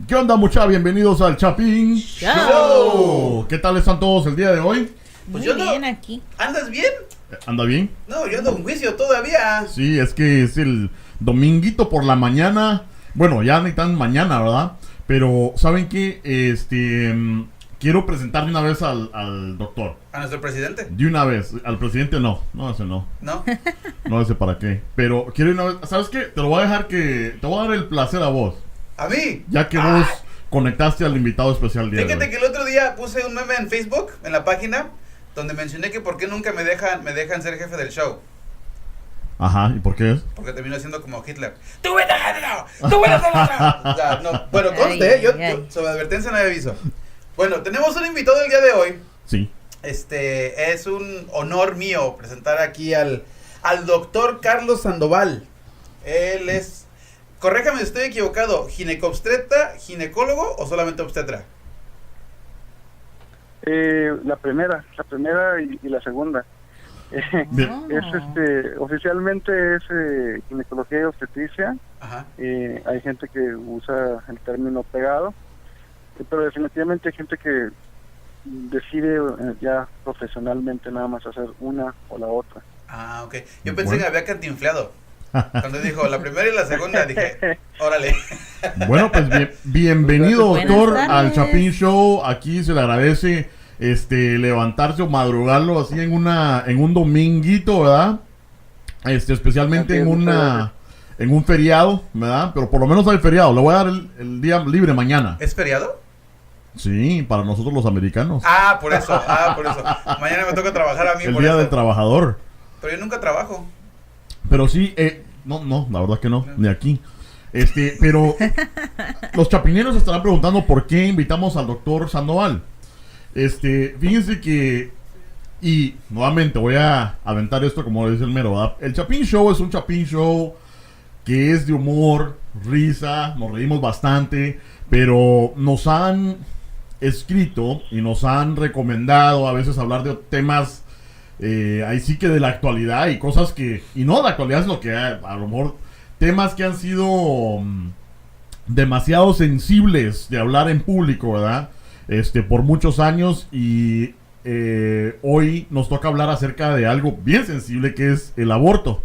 ¿Qué onda, mucha? Bienvenidos al Chapín Show. ¿Qué tal están todos el día de hoy? Pues Muy bien aquí. ¿Andas bien? ¿Anda bien? No, yo ando en juicio todavía. Sí, es que es el dominguito por la mañana. Bueno, ya ni tan mañana, ¿verdad? Pero, ¿saben qué? Quiero presentar de una vez al doctor. ¿A nuestro presidente? De una vez. Al presidente no. No, ese no. ¿No? No, ese para qué. Pero quiero de una vez. ¿Sabes qué? Te voy a dar el placer a vos. ¿A mí? Ya que vos conectaste al invitado especial día de Fíjate hoy. que el otro día puse un meme en Facebook, en la página, donde mencioné que por qué nunca me dejan ser jefe del show. Ajá, ¿y por qué es? Porque terminó siendo como Hitler. ¡Tú vete a ganar! ¡Tú vete a ganar! O sea, no, bueno, conste, yo sobre advertencia no había aviso. Bueno, tenemos un invitado el día de hoy. Sí. Es un honor mío presentar aquí al doctor Carlos Sandoval. Él es, corréjame si estoy equivocado, ginecobstetra, ginecólogo o solamente obstetra. La primera y la segunda. Oficialmente es ginecología y obstetricia. Ajá. Hay gente que usa el término pegado, pero definitivamente hay gente que decide ya profesionalmente nada más hacer una o la otra. Ah, ok. Yo pensé que había cantinfleado. Cuando dijo la primera y la segunda, dije, órale. Bueno, pues bienvenido, Buenas doctor, tardes. al Chapín Show. Aquí se le agradece levantarse o madrugarlo así en un dominguito, ¿verdad? Especialmente en un feriado, ¿verdad? Pero por lo menos hay feriado. Le voy a dar el día libre mañana. ¿Es feriado? Sí, para nosotros los americanos. Ah, por eso. Mañana me toca trabajar a mí El por día eso. del trabajador. Pero yo nunca trabajo. Pero sí, no, la verdad que no, ni aquí. Pero los chapineros estarán preguntando por qué invitamos al doctor Sandoval. Fíjense que, y nuevamente voy a aventar esto como dice el mero, ¿verdad? El Chapín Show es un Chapín Show que es de humor, risa, nos reímos bastante, pero nos han escrito y nos han recomendado a veces hablar de temas ahí sí que de la actualidad y cosas que, y no de la actualidad, es lo que a lo mejor temas que han sido demasiado sensibles de hablar en público, ¿verdad? Por muchos años, y hoy nos toca hablar acerca de algo bien sensible que es el aborto.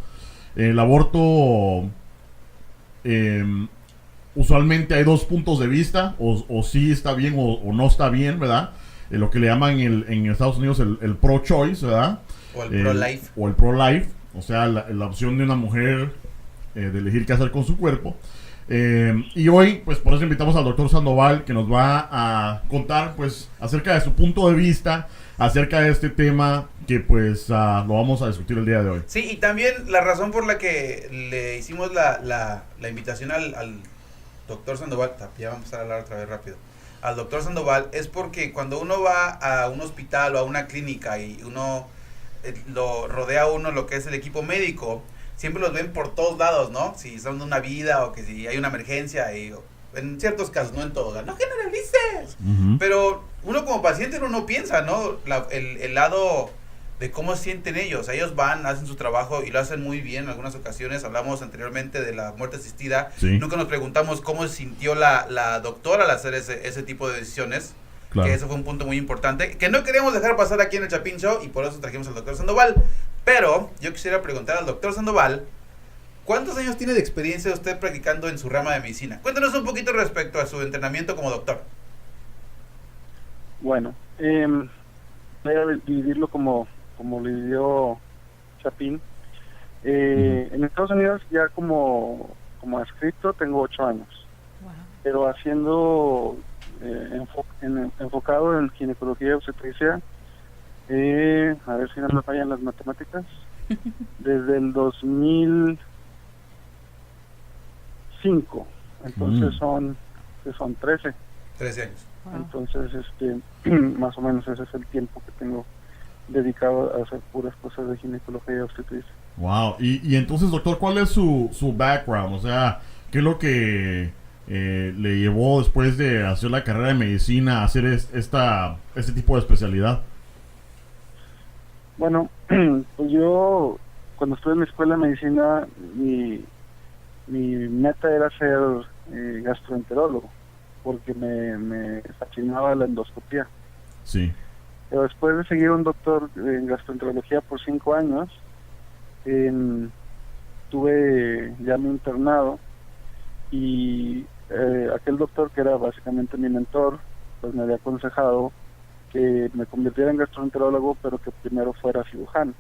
El aborto, usualmente hay dos puntos de vista, o sí está bien o no está bien, ¿verdad? Lo que le llaman en Estados Unidos el pro-choice, ¿verdad? O el pro-life. O el pro-life, o sea, la opción de una mujer de elegir qué hacer con su cuerpo. Y hoy, pues por eso invitamos al doctor Sandoval, que nos va a contar, pues, acerca de su punto de vista, acerca de este tema que, pues, lo vamos a discutir el día de hoy. Sí, y también la razón por la que le hicimos la invitación al doctor Sandoval, ya vamos a empezar a hablar otra vez rápido, al doctor Sandoval, es porque cuando uno va a un hospital o a una clínica y uno lo rodea uno lo que es el equipo médico, siempre los ven por todos lados, ¿no? Si son de una vida o que si hay una emergencia, en ciertos casos, no en todos, no generalices. Uh-huh. Pero uno como paciente uno no piensa, ¿no? El lado de cómo se sienten ellos. Ellos van, hacen su trabajo y lo hacen muy bien en algunas ocasiones. Hablamos anteriormente de la muerte asistida. Sí. Nunca nos preguntamos cómo se sintió la doctora al hacer ese tipo de decisiones. Claro. Que eso fue un punto muy importante, que no queríamos dejar pasar aquí en el Chapín Show y por eso trajimos al doctor Sandoval. Pero yo quisiera preguntar al doctor Sandoval, ¿cuántos años tiene de experiencia usted practicando en su rama de medicina? Cuéntanos un poquito respecto a su entrenamiento como doctor. Bueno, voy a dividirlo como lo dividió Chapín. En Estados Unidos ya como adscrito tengo 8 años. Wow. Pero haciendo enfocado en ginecología y obstetricia, a ver si no me fallan las matemáticas, desde el 2005, entonces son 13. 13 años. Wow. Entonces más o menos ese es el tiempo que tengo dedicado a hacer puras cosas de ginecología y obstetricia. Wow. Y entonces, doctor, ¿cuál es su background? O sea, ¿qué es lo que le llevó después de hacer la carrera de medicina a hacer este tipo de especialidad? Bueno, pues yo cuando estuve en la escuela de medicina mi meta era ser gastroenterólogo. porque me fascinaba la endoscopía. Sí. Pero después de seguir un doctor en gastroenterología por 5 años, tuve ya mi internado y aquel doctor, que era básicamente mi mentor, pues me había aconsejado que me convirtiera en gastroenterólogo, pero que primero fuera cirujano.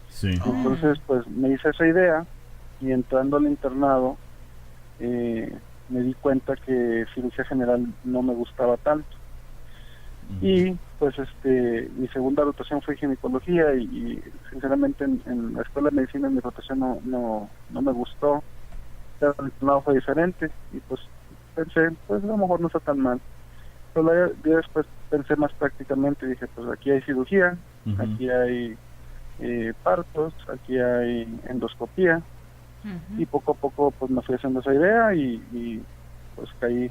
Sí. Entonces, pues me hice esa idea y entrando al internado me di cuenta que cirugía general no me gustaba tanto. Y pues mi segunda rotación fue ginecología y sinceramente en la escuela de medicina mi rotación no me gustó, pero el internado fue diferente y pues pensé, pues a lo mejor no está tan mal. Pero ya después pensé más prácticamente y dije, pues aquí hay cirugía, aquí hay partos, aquí hay endoscopía, y poco a poco pues me fui haciendo esa idea y pues caí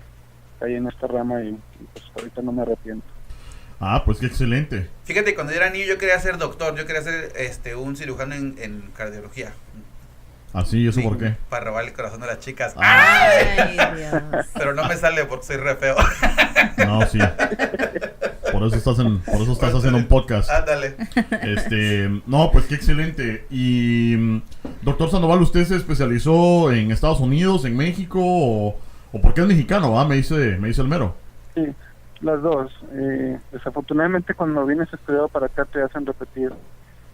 en esta rama y pues ahorita no me arrepiento. Ah, pues qué excelente. Fíjate, cuando yo era niño yo quería ser doctor, yo quería ser un cirujano en cardiología. Así, ¿y eso Sí, por qué? para robar el corazón de las chicas. Ay, Dios. Pero no me sale porque soy re feo. No, sí. Por eso estás haciendo un podcast. Ándale. No, pues qué excelente. Y doctor Sandoval, ¿usted se especializó en Estados Unidos, en México o por qué es mexicano? Me dice el mero. Sí, las dos. Desafortunadamente cuando vienes estudiado para acá te hacen repetir.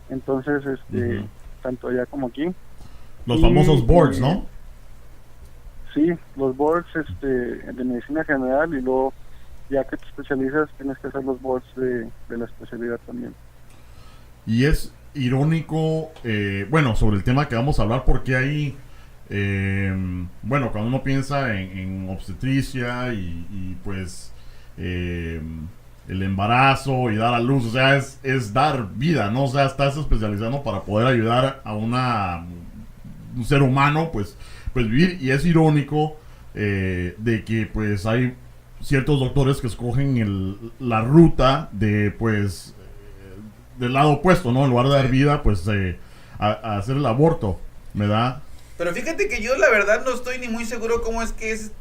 Entonces, tanto allá como aquí. Los famosos boards, ¿no? Sí, los boards de medicina general y luego ya que te especializas tienes que hacer los boards de la especialidad también. Y es irónico, sobre el tema que vamos a hablar, porque hay, cuando uno piensa en obstetricia y pues el embarazo y dar a luz, o sea, es dar vida, ¿no? O sea, estás especializando para poder ayudar a un ser humano, pues vivir, y es irónico de que pues hay ciertos doctores que escogen la ruta de pues del lado opuesto, ¿no? En lugar de dar vida, pues a hacer el aborto, me da. Pero fíjate que yo la verdad no estoy ni muy seguro cómo es que es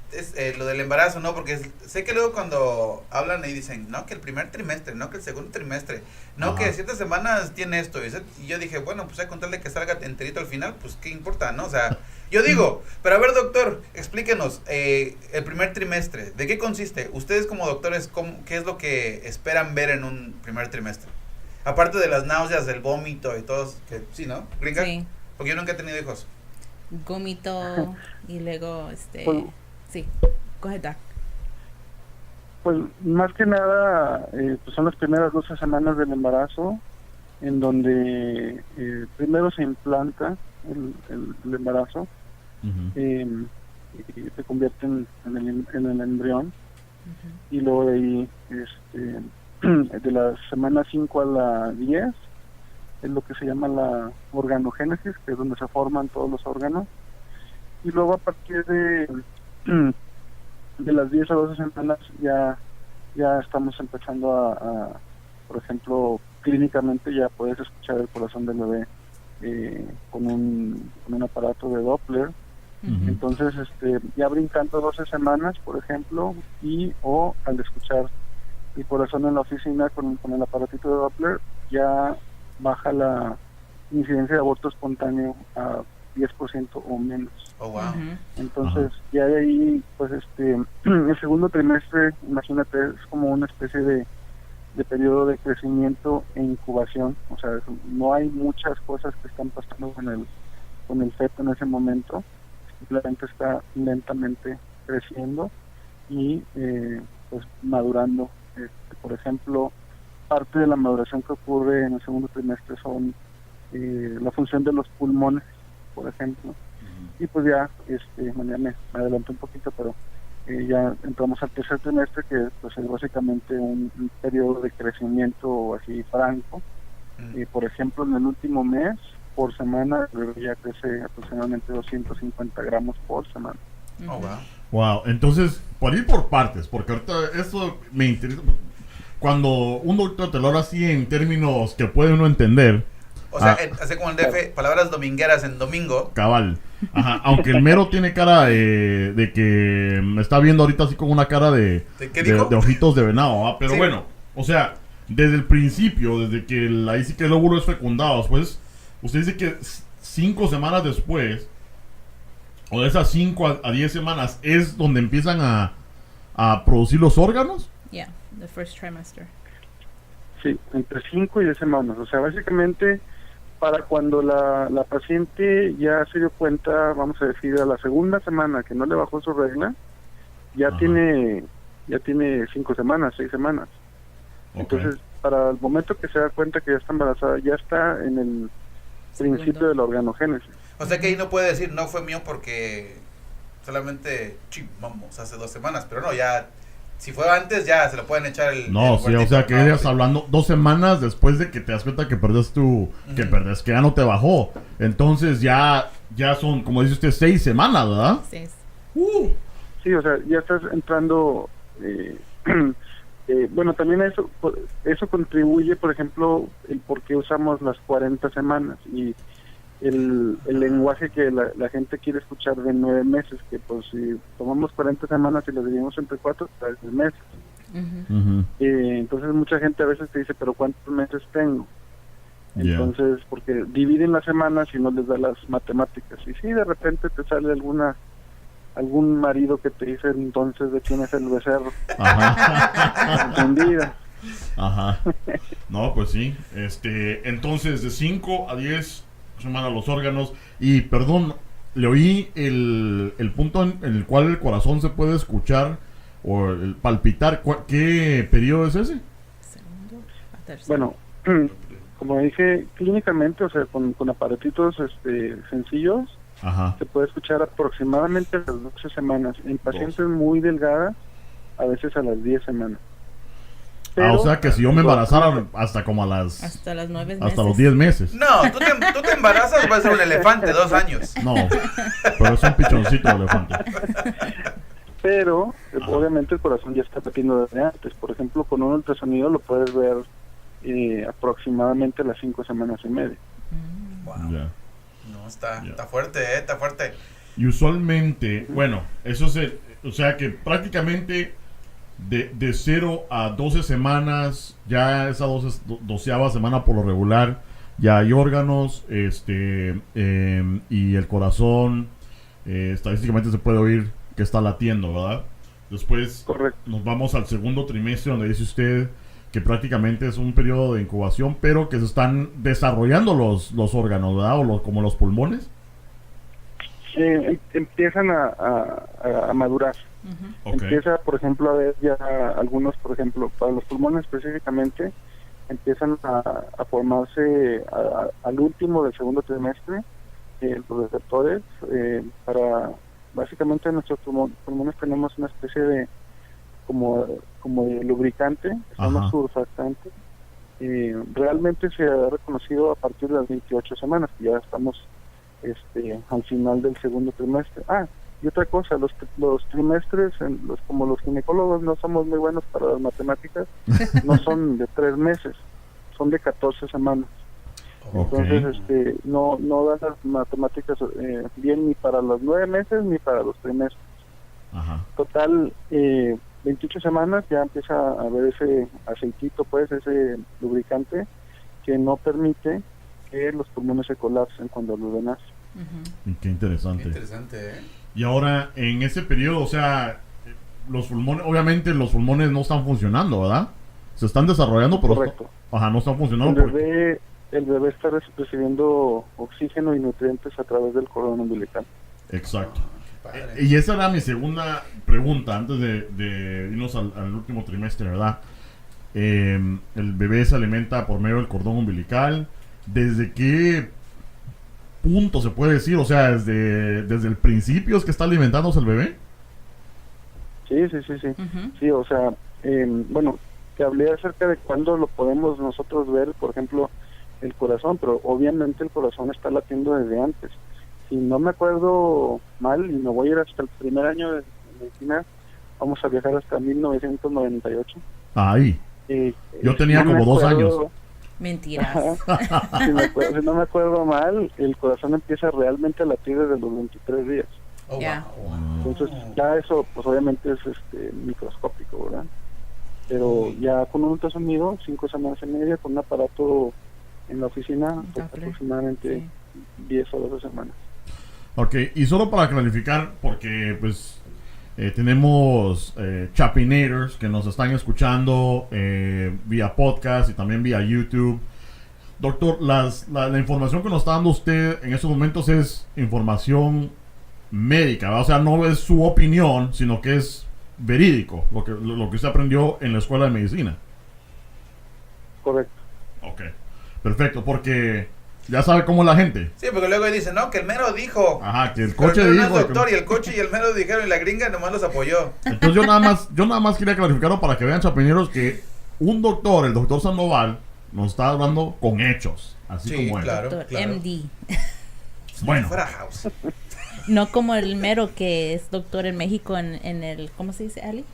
lo del embarazo, ¿no? Porque sé que luego cuando hablan y dicen, no, que el primer trimestre, no, que el segundo trimestre, no, Ajá. que ciertas semanas tiene esto. Y yo dije, bueno, pues hay que contarle que salga enterito al final, pues qué importa, ¿no? O sea, yo digo, pero a ver, doctor, explíquenos, el primer trimestre, ¿de qué consiste? Ustedes como doctores, ¿qué es lo que esperan ver en un primer trimestre? Aparte de las náuseas, del vómito y todo, que sí, ¿no? ¿Gringa? Sí. Porque yo nunca he tenido hijos. Gómito y luego, Pues, sí, coge Doc. Pues más que nada, pues son las primeras 12 semanas del embarazo, en donde primero se implanta el embarazo, y se convierte en el embrión, y luego de ahí, de la semana 5 a la 10, es lo que se llama la organogénesis, que es donde se forman todos los órganos, y luego a partir de las 10 a 12 semanas ya estamos empezando a por ejemplo, clínicamente ya puedes escuchar el corazón del bebé con un aparato de Doppler. Entonces, ya brincando 12 semanas, por ejemplo, o al escuchar el corazón en la oficina con el aparatito de Doppler, ya baja la incidencia de aborto espontáneo a 10% o menos. Oh, wow. Entonces, ya de ahí, pues el segundo trimestre, imagínate, es como una especie de periodo de crecimiento e incubación. O sea, no hay muchas cosas que están pasando con el feto en ese momento. Simplemente está lentamente creciendo y pues madurando. Por ejemplo, parte de la maduración que ocurre en el segundo trimestre son la función de los pulmones, por ejemplo. Y pues ya, me adelanto un poquito, pero ya entramos al tercer trimestre, que pues es básicamente un periodo de crecimiento así franco. Por ejemplo, en el último mes, por semana, el bebé ya crece aproximadamente 250 gramos por semana. Oh, wow. Wow, entonces, por ir por partes, porque ahorita esto me interesa. Cuando un doctor te lo habla así en términos que puede uno entender, O sea, hace como en DF, palabras domingueras en domingo. Cabal. Ajá, aunque el mero tiene cara de que me está viendo ahorita así con una cara ¿De qué dijo? de ojitos de venado, ¿va? Pero Sí. bueno, o sea, desde el principio, desde que ahí sí que el óvulo es fecundado, después, usted dice que 5 semanas después, o de esas 5 a 10 semanas, es donde empiezan a producir los órganos. Yeah, the first trimester. Sí, entre 5 y 10 semanas. O sea, básicamente, para cuando la paciente ya se dio cuenta, vamos a decir, a la segunda semana que no le bajó su regla, ya Ajá. tiene 5 semanas, 6 semanas. Ok. Entonces, para el momento que se da cuenta que ya está embarazada, ya está en el principio de la organogénesis. O sea que ahí no puede decir, no fue mío porque solamente, vamos, hace 2 semanas. Pero no, ya, si fue antes, ya se lo pueden echar el... No, el sí, o muertito. sea que No, estás sí. hablando 2 semanas después de que te das cuenta que perdés que ya no te bajó. Entonces ya son, como dice usted, 6 semanas, ¿verdad? 6. Sí, o sea, ya estás entrando... bueno, también eso contribuye, por ejemplo, el por qué usamos las 40 semanas y el lenguaje que la gente quiere escuchar de 9 meses, que pues si tomamos 40 semanas y lo dividimos entre 4, pues es meses. Ujú. Entonces mucha gente a veces te dice, pero ¿cuántos meses tengo? Ya. Entonces, porque dividen las semanas y no les da las matemáticas. Y sí, de repente te sale algún marido que te dice entonces de quién es el becerro. Ajá. Confundida. Ajá. No, pues sí. Entonces, de 5 a 10 semanas los órganos. Y, perdón, le oí el punto en el cual el corazón se puede escuchar o el palpitar. ¿Qué periodo es ese? Segundo a tercero. Bueno, como dije, clínicamente, o sea, con aparatitos sencillos, Ajá. se puede escuchar aproximadamente a las 12 semanas. En pacientes muy delgadas, a veces a las 10 semanas. O sea que si yo me embarazara hasta como Hasta las 9 meses. hasta los 10 meses. No, tú te embarazas, vas a ser un elefante, 2 años. No, pero es un pichoncito de elefante. Pero, Ajá. obviamente el corazón ya está latiendo desde antes. Por ejemplo, con un ultrasonido lo puedes ver aproximadamente a las 5 semanas y media. Wow. Ya. No, está Ya. fuerte, está fuerte. Y usualmente, bueno, eso o sea que prácticamente de 0 a 12 semanas, ya esa 12ª semana por lo regular, ya hay órganos, y el corazón, estadísticamente se puede oír que está latiendo, ¿verdad? Después Correcto. nos vamos al segundo trimestre donde dice usted que prácticamente es un periodo de incubación, pero que se están desarrollando los órganos, ¿verdad? O como los pulmones. Empiezan a madurar. Ujú. Ok. Empieza, por ejemplo, a ver ya algunos, por ejemplo, para los pulmones específicamente, empiezan a formarse al último del segundo trimestre los receptores para, básicamente en nuestros pulmones tenemos una especie de como de lubricante, que se llama Ajá. surfactante. Realmente se ha reconocido a partir de las 28 semanas, que ya estamos al final del segundo trimestre. Y otra cosa, los trimestres, como los ginecólogos no somos muy buenos para las matemáticas, no son de 3 meses, son de 14 semanas. Ok. Entonces, no dan las matemáticas bien ni para los 9 meses ni para los trimestres. Ajá. Total, 28 semanas ya empieza a haber ese aceitito, pues, ese lubricante que no permite que los pulmones se colapsen cuando el bebé nace. Ujú. Qué interesante. Qué interesante, Y ahora, en ese periodo, o sea, los pulmones, obviamente los pulmones no están funcionando, ¿verdad? Se están desarrollando, pero Correcto. no están funcionando El bebé está recibiendo oxígeno y nutrientes a través del cordón umbilical. Exacto. Qué padre. Y esa era mi segunda pregunta antes de irnos al último trimestre, ¿verdad? El bebé se alimenta por medio del cordón umbilical. ¿Desde qué punto se puede decir? O sea, desde el principio es que está alimentándose el bebé. Sí. Ujú. Sí, o sea, bueno, te hablé acerca de cuándo lo podemos nosotros ver, por ejemplo, el corazón, pero obviamente el corazón está latiendo desde antes. Si no me acuerdo mal, y me voy a ir hasta el primer año de medicina, vamos a viajar hasta 1998. Ahí. Yo tenía no me como 2 acuerdo- años. Mentiras. Si no me acuerdo mal, el corazón empieza realmente a latir desde los 23 días. Oh, Ya. wow. Entonces, ya eso, pues obviamente es microscópico, ¿verdad? Pero ya con un ultrasonido, 5 semanas y media, con un aparato en la oficina, pues, Doppler. aproximadamente Sí. 10 o 12 semanas. Ok, y solo para clarificar, porque pues tenemos Chapinators que nos están escuchando vía podcast y también vía YouTube. Doctor, la información que nos está dando usted en estos momentos es información médica, ¿verdad? O sea, no es su opinión, sino que es verídico, lo que usted aprendió en la escuela de medicina. Correcto. Ok, perfecto, porque ya sabe cómo es la gente. Sí, porque luego dicen, no, que el mero dijo. Ajá, que el Pero coche no es dijo. doctor y el coche y el mero dijeron y la gringa nomás los apoyó. Entonces yo nada más quería clarificarlo para que vean, chapineros, que un doctor, el doctor Sandoval, nos está hablando con hechos, así Sí, como es. claro. Doctor MD. Bueno, Fuera house. No como el mero que es doctor en México en el, ¿cómo se dice, Ali?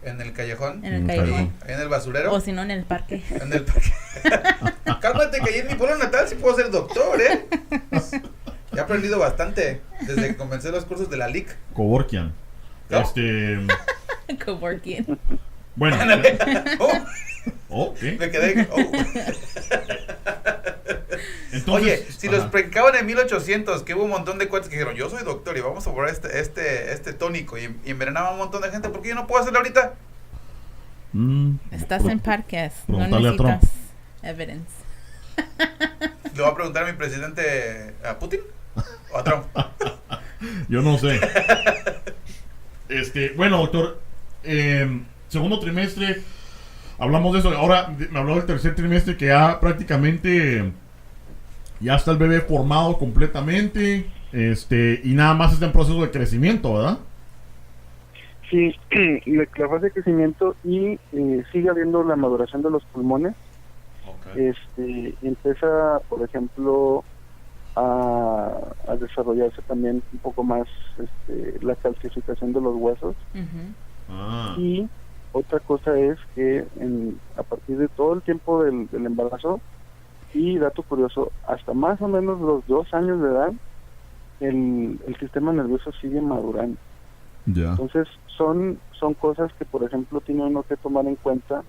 En el callejón. En el En el callejón. Ahí en el basurero. O si no, en el parque. En el parque. Cálmate, que ahí en mi pueblo natal sí puedo ser doctor, ¿eh? He aprendido bastante desde que comencé los cursos de la LIC. Coworkian. ¿No? Coworking. Bueno. Oh, Ok. me quedé. Oh. Entonces, Oye, si los ajá. predicaban en 1800, que hubo un montón de cuates que dijeron, yo soy doctor y vamos a probar este tónico y envenenaban a un montón de gente, ¿por qué yo no puedo hacerlo ahorita? Estás en parques. No Preguntarle a Trump. necesitas evidence. Le voy a preguntar a mi presidente, ¿a Putin? ¿O a Trump? Yo no sé. Bueno, doctor, segundo trimestre, hablamos de eso. Ahora me habló del tercer trimestre, que ya prácticamente ya está el bebé formado completamente, y nada más está en proceso de crecimiento, ¿verdad? Sí, la fase de crecimiento y sigue habiendo la maduración de los pulmones. Empieza, por ejemplo, a desarrollarse también un poco más la calcificación de los huesos. Ujú. Ah, Y otra cosa es que a partir de todo el tiempo del embarazo, y dato curioso, hasta más o menos los 2 años de edad, el sistema nervioso sigue madurando. ya. Entonces son cosas que, por ejemplo, tiene uno que tomar en cuenta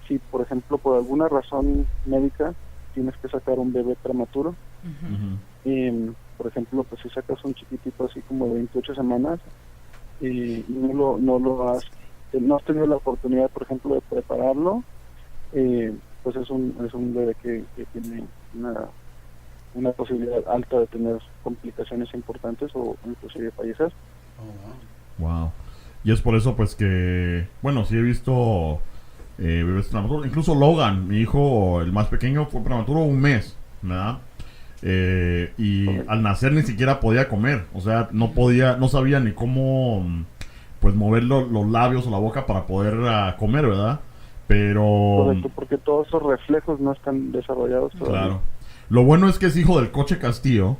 si, por ejemplo, por alguna razón médica tienes que sacar un bebé prematuro. Ujú. Por ejemplo, pues si sacas un chiquitito así como de 28 semanas y no has tenido la oportunidad, por ejemplo, de prepararlo, pues es un bebé que tiene una posibilidad alta de tener complicaciones importantes o inclusive fallecer. Wow. Y es por eso, pues, que, bueno, sí he visto bebés prematuros. Incluso Logan, mi hijo, el más pequeño, fue prematuro 1 mes, ¿verdad? Y al nacer ni siquiera podía comer. O sea, no sabía ni cómo, pues, mover los labios o la boca para poder comer, ¿verdad? Pero... Correcto, porque todos esos reflejos no están desarrollados todavía. Claro. Lo bueno es que es hijo del Coche Castillo.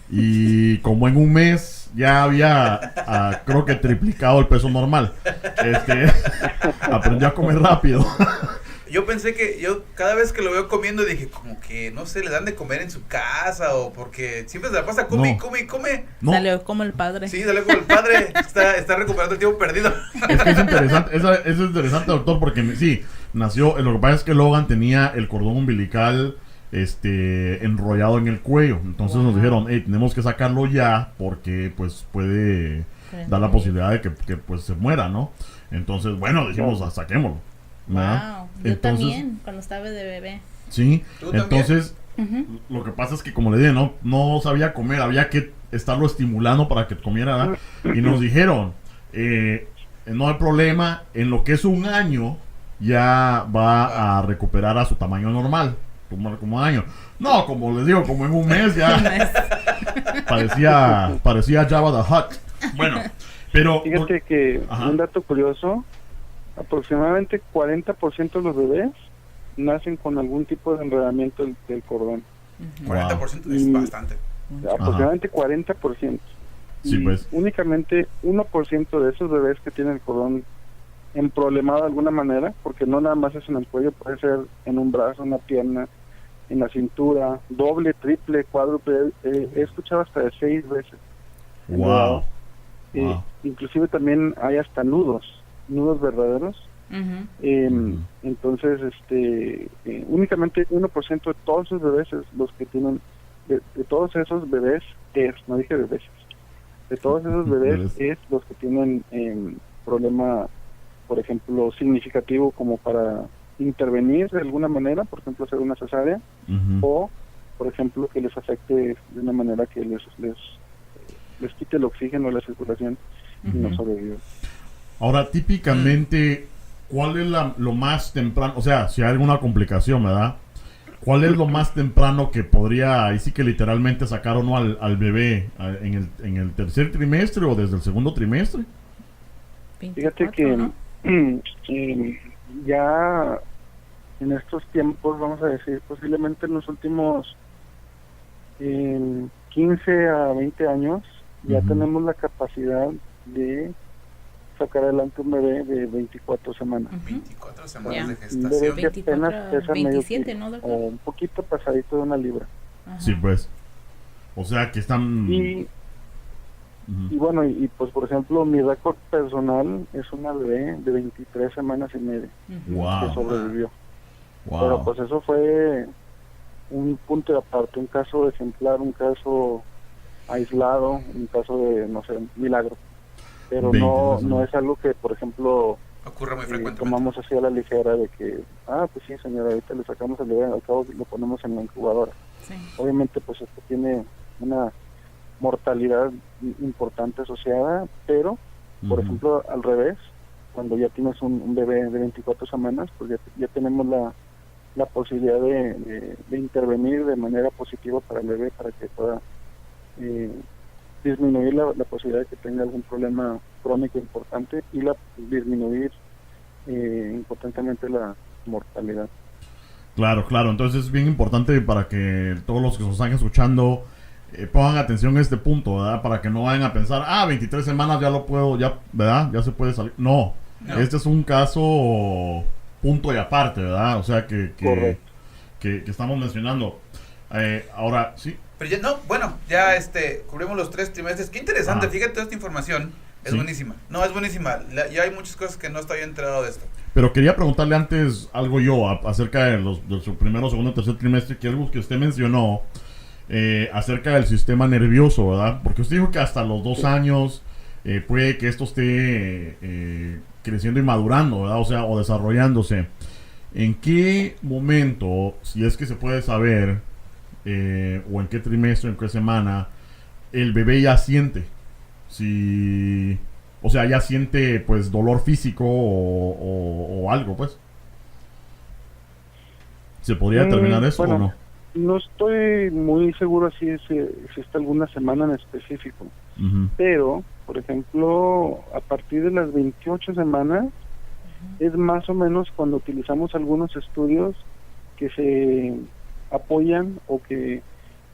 Y como en 1 mes ya había, creo que triplicado el peso normal. Aprendió a comer rápido. Yo pensé que yo cada vez que lo veo comiendo dije como que no sé, le dan de comer en su casa o porque siempre se la pasa come y No. come y come. No, Salió como el padre. Sí, dale como el padre está recuperando el tiempo perdido. es que es interesante. Eso es interesante, doctor, porque sí, nació. Lo que pasa es que Logan tenía el cordón umbilical enrollado en el cuello. Entonces nos dijeron, hey, tenemos que sacarlo ya porque pues puede dar la posibilidad de que pues se muera, ¿no? Entonces, bueno, dijimos, saquémoslo, ¿verdad? Wow. Yo Entonces, también, cuando estaba de bebé. Sí, ¿Tú también? entonces Ujú. lo que pasa es que, como le dije, no sabía comer, había que estarlo estimulando para que comiera, ¿verdad? Y nos dijeron, no hay problema, en lo que es 1 año ya va a recuperar a su tamaño normal, como 1 año. No, como les digo, como en 1 mes ya parecía Jabba the Hutt. Bueno, pero... Fíjate que Ajá. un dato curioso, aproximadamente 40% de los bebés nacen con algún tipo de enredamiento del cordón. Ujú. 40% es Y- bastante. Aproximadamente 40%. Sí, Y pues. únicamente 1% de esos bebés que tienen el cordón emproblemado de alguna manera, porque no nada más es en el cuello, puede ser en un brazo, una pierna, en la cintura, doble, triple, cuádruple, he escuchado hasta de 6 veces. Wow. Inclusive también hay hasta nudos verdaderos. Entonces, únicamente 1% de todos esos bebés es los que tienen, de todos enos bebés, no dije bebés, de todos esos bebés es los que tienen problema, por ejemplo, significativo como para intervenir de alguna manera, por ejemplo, hacer una cesárea, o, por ejemplo, que les afecte de una manera que les quite el oxígeno, la circulación, y no sobreviven. Ahora, típicamente, ¿cuál es lo más temprano? O sea, si hay alguna complicación, ¿verdad? ¿Cuál es lo más temprano que podría, ahí sí que literalmente sacar uno al bebé en el tercer trimestre o desde el segundo trimestre? 24, fíjate que ¿no? Ya en estos tiempos, vamos a decir, posiblemente en los últimos 15 a 20 años, ya tenemos la capacidad de sacar adelante un bebé de 24 semanas. 24 semanas Ya. de Un gestación. bebé que 24, apenas pesa medio 27, kilo, ¿no, doctor? o un poquito pasadito de 1 libra. Ajá. Sí, pues. O sea, que están... Y bueno, y pues por ejemplo, mi récord personal es una bebé de 23 semanas y media que Wow. sobrevivió. Wow. Pero pues eso fue un punto de aparte, un caso ejemplar, un caso aislado, un caso de, no sé, un milagro. Pero 23 no es algo que, por ejemplo, Ocurre muy frecuentemente. tomamos así a la ligera de que, pues sí, señora, ahorita le sacamos el bebé, al cabo lo ponemos en la incubadora. Sí. Obviamente, pues esto tiene una mortalidad importante asociada, pero, por ejemplo, al revés, cuando ya tienes un bebé de 24 semanas, pues ya tenemos la posibilidad de intervenir de manera positiva para el bebé, para que pueda disminuir la posibilidad de que tenga algún problema crónico importante y disminuir importantemente la mortalidad. Claro, claro. Entonces es bien importante para que todos los que nos están escuchando pongan atención a este punto, ¿verdad? Para que no vayan a pensar, 23 semanas ya lo puedo, ya, ¿verdad? Ya se puede salir. No. Este es un caso punto y aparte, ¿verdad? O sea, que estamos mencionando. Ahora, sí. Pero ya, no, bueno, ya cubrimos los 3 trimestres. Qué interesante, fíjate, toda esta información es buenísima. No, es buenísima. Ya hay muchas cosas que no estoy enterado de esto. Pero quería preguntarle antes algo yo acerca de su primero, segundo, tercer trimestre, que algo que usted mencionó acerca del sistema nervioso, ¿verdad? Porque usted dijo que hasta los 2 años puede que esto esté creciendo y madurando, ¿verdad? O sea, o desarrollándose. ¿En qué momento, si es que se puede saber, o en qué trimestre, en qué semana, el bebé ya siente? O sea, ya siente pues dolor físico o algo, pues. ¿Se podría determinar eso o no? No estoy muy seguro si existe alguna semana en específico, pero, por ejemplo, a partir de las 28 semanas es más o menos cuando utilizamos algunos estudios que se apoyan o que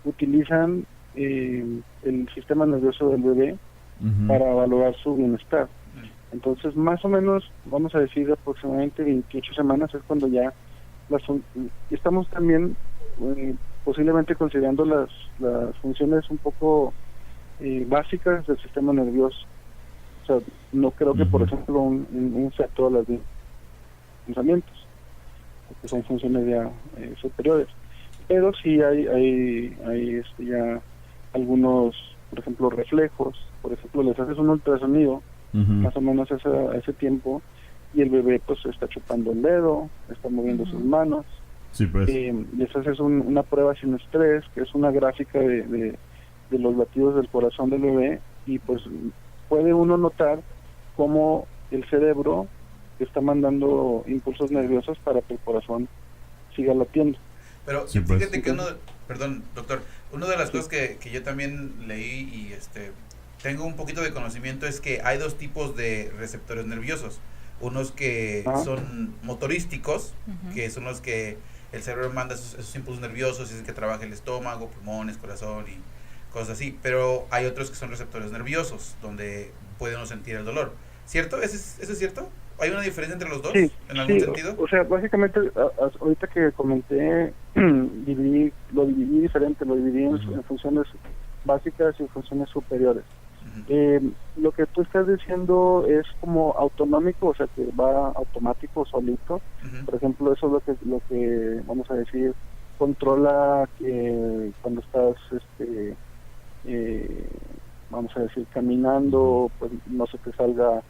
utilizan el sistema nervioso del bebé para valorar su bienestar. Entonces, más o menos, vamos a decir, aproximadamente 28 semanas es cuando ya estamos también posiblemente considerando las funciones un poco básicas del sistema nervioso. O sea, no creo que, por ejemplo, un feto las pensamientos, porque son funciones ya superiores. Pero sí hay ya algunos, por ejemplo, reflejos. Por ejemplo, les haces un ultrasonido más o menos a ese tiempo y el bebé pues está chupando el dedo, está moviendo sus manos. Sí, pues. Les haces una prueba sin estrés, que es una gráfica de los latidos del corazón del bebé, y pues puede uno notar cómo el cerebro está mandando impulsos nerviosos para que el corazón siga latiendo. Pero sí, pues. fíjate que perdón, doctor, una de las cosas que yo también leí y tengo un poquito de conocimiento es que hay 2 tipos de receptores nerviosos. Unos que son motorísticos, que son los que el cerebro manda esos impulsos nerviosos y es que trabaja el estómago, pulmones, corazón y cosas así. Pero hay otros que son receptores nerviosos, donde puede uno sentir el dolor. ¿Cierto? ¿Eso es cierto? ¿Hay una diferencia entre los dos? Sí, ¿En algún sí, sentido? o sea, básicamente, ahorita que comenté, lo dividí diferente, lo dividí en funciones básicas y funciones superiores. Lo que tú estás diciendo es como autonómico, o sea, que va automático, solito. Por ejemplo, eso es lo que vamos a decir, controla que cuando estás, vamos a decir, caminando, pues no se te salga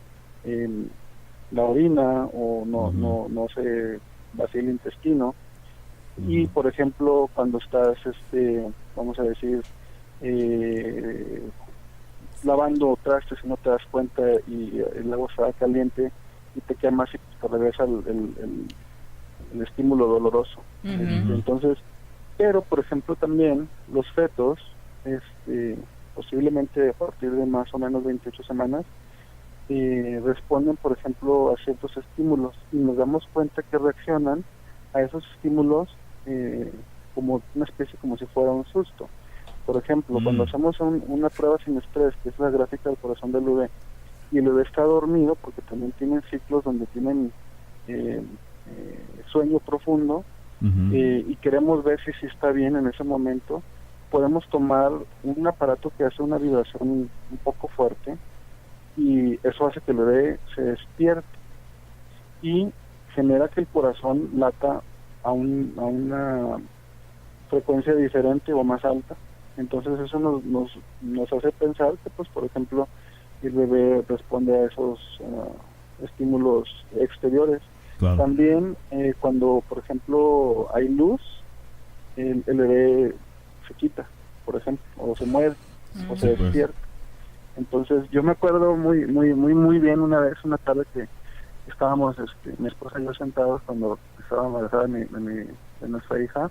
la orina o no se vacíe el intestino. Y por ejemplo, cuando estás, vamos a decir, lavando trastes y no te das cuenta y el agua está caliente y te quemas y te regresa el estímulo doloroso. Entonces, pero por ejemplo también los fetos, posiblemente a partir de más o menos 28 semanas, responden por ejemplo a ciertos estímulos y nos damos cuenta que reaccionan a esos estímulos como una especie, como si fuera un susto. Por ejemplo, cuando hacemos una prueba sin estrés, que es la gráfica del corazón del bebé, y el bebé está dormido, porque también tienen ciclos donde tienen sueño profundo, y queremos ver si está bien en ese momento, podemos tomar un aparato que hace una vibración un poco fuerte, y eso hace que el bebé se despierte, y genera que el corazón lata a una frecuencia diferente o más alta. Entonces eso nos hace pensar que, pues, por ejemplo, el bebé responde a esos estímulos exteriores. Claro. También cuando, por ejemplo, hay luz, el bebé se quita, por ejemplo, o se mueve, o se despierta. Entonces yo me acuerdo muy bien una vez, una tarde que estábamos, mi esposa y yo sentados cuando estaba embarazada de nuestra hija,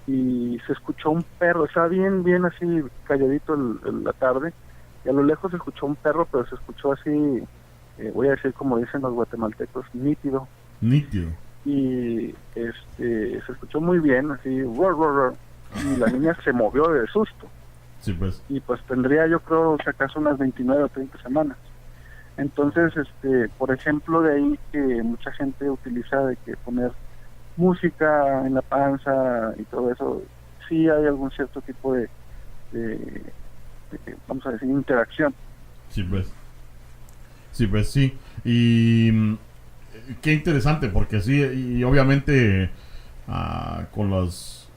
y se escuchó un perro, estaba bien así calladito la tarde, y a lo lejos se escuchó un perro, pero se escuchó así, voy a decir como dicen los guatemaltecos, nítido. Y se escuchó muy bien, así, roar, roar, roar, y la niña se movió de susto. Sí, pues. Y pues tendría, yo creo, si acaso unas 29 o 30 semanas. Entonces, por ejemplo, de ahí que mucha gente utiliza de que poner música en la panza y todo eso, sí hay algún cierto tipo de vamos a decir, interacción. Sí, pues. Sí, pues sí. Y qué interesante, porque sí, y obviamente con los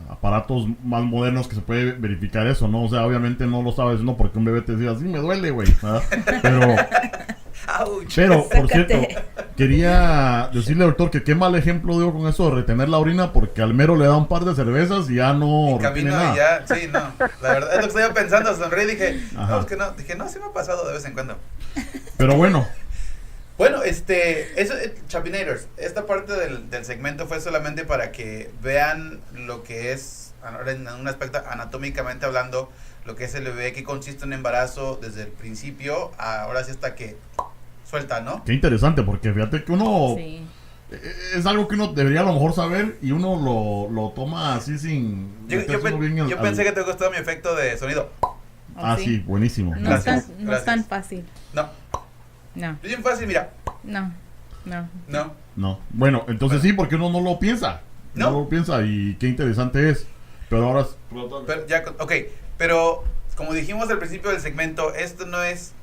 aparatos más modernos que se puede verificar eso, ¿no? O sea, obviamente no lo sabes, no porque un bebé te diga, sí, me duele, güey, ¿verdad? Pero, por cierto, quería decirle, doctor, que qué mal ejemplo dio con eso de retener la orina, porque al mero le da un par de cervezas y ya no retiene nada. Ya, sí, no. La verdad es lo que estaba pensando, sonreí y dije, no, es que no. Dije, no, sí me ha pasado de vez en cuando. Pero bueno. Bueno, eso, Chapinators, esta parte del segmento fue solamente para que vean lo que es, en un aspecto anatómicamente hablando, lo que es el bebé, que consiste un embarazo desde el principio, ahora sí hasta que suelta, ¿no? Qué interesante, porque fíjate que uno... Sí. Es algo que uno debería a lo mejor saber y uno lo toma así sin... Yo pensé que te gustaba mi efecto de sonido. Sí, buenísimo. No es tan fácil. No. Es bien fácil, mira. No. Bueno, entonces sí, porque uno no lo piensa. No lo piensa y qué interesante es. Pero ahora... Pero como dijimos al principio del segmento, esto no es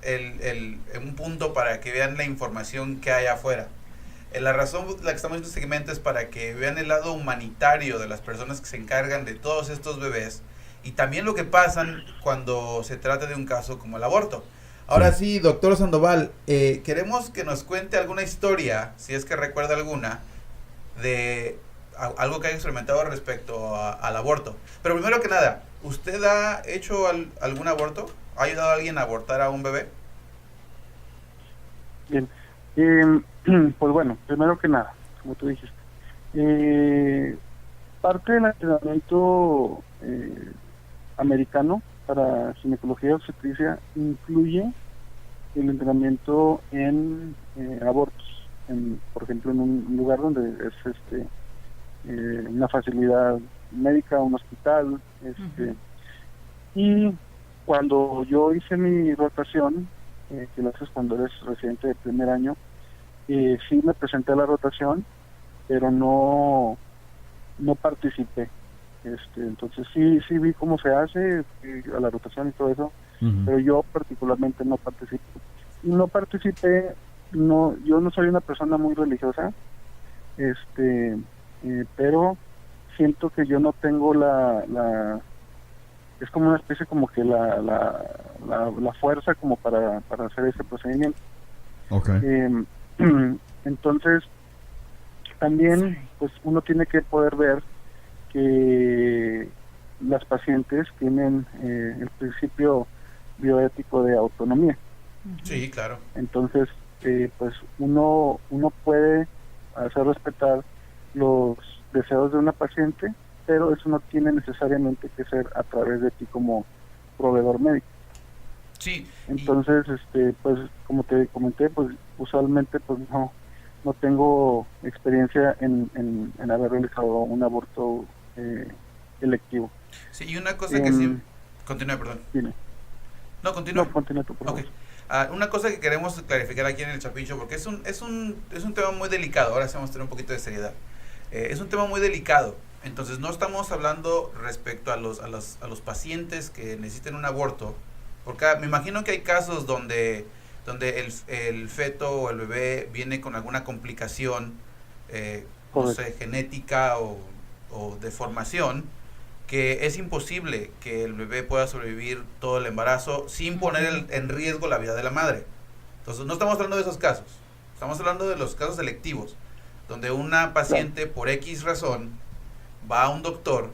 un punto para que vean la información que hay afuera. La razón por la que estamos en este segmento es para que vean el lado humanitario de las personas que se encargan de todos estos bebés y también lo que pasan cuando se trata de un caso como el aborto. Ahora sí, doctor Sandoval, queremos que nos cuente alguna historia, si es que recuerda alguna, de algo que haya experimentado respecto al aborto. Pero primero que nada, ¿usted ha hecho algún aborto? ¿Ha ayudado a alguien a abortar a un bebé? Bien, pues bueno, primero que nada, como tú dijiste, parte del entrenamiento americano para ginecología obstetricia incluye el entrenamiento en abortos, por ejemplo en un lugar donde es una facilidad médica, un hospital, y cuando yo hice mi rotación, que lo haces cuando eres residente de primer año, Sí me presenté a la rotación, pero no participé. Entonces sí vi cómo se hace, a la rotación y todo eso, pero yo particularmente no participé. Y no participé, yo no soy una persona muy religiosa, pero siento que yo no tengo es como una especie como que la fuerza como para hacer ese procedimiento. Okay. Entonces también pues uno tiene que poder ver que las pacientes tienen el principio bioético de autonomía. Sí, claro. Entonces pues uno puede hacer respetar los deseos de una paciente, pero eso no tiene necesariamente que ser a través de ti como proveedor médico. Sí. Entonces, pues como te comenté, pues usualmente pues no tengo experiencia en haber realizado un aborto electivo. Sí, y una cosa que sí... Continúa, perdón. Dime. No, continúa. No, continúa tú, por favor. Okay. Una cosa que queremos clarificar aquí en el Chapincho, porque es un tema muy delicado, ahora sí vamos a tener un poquito de seriedad. Es un tema muy delicado, entonces no estamos hablando respecto a los pacientes que necesiten un aborto, porque me imagino que hay casos donde el feto o el bebé viene con alguna complicación, no sé, genética o deformación, que es imposible que el bebé pueda sobrevivir todo el embarazo sin poner en riesgo la vida de la madre. Entonces no estamos hablando de esos casos, estamos hablando de los casos selectivos, donde una paciente por X razón va a un doctor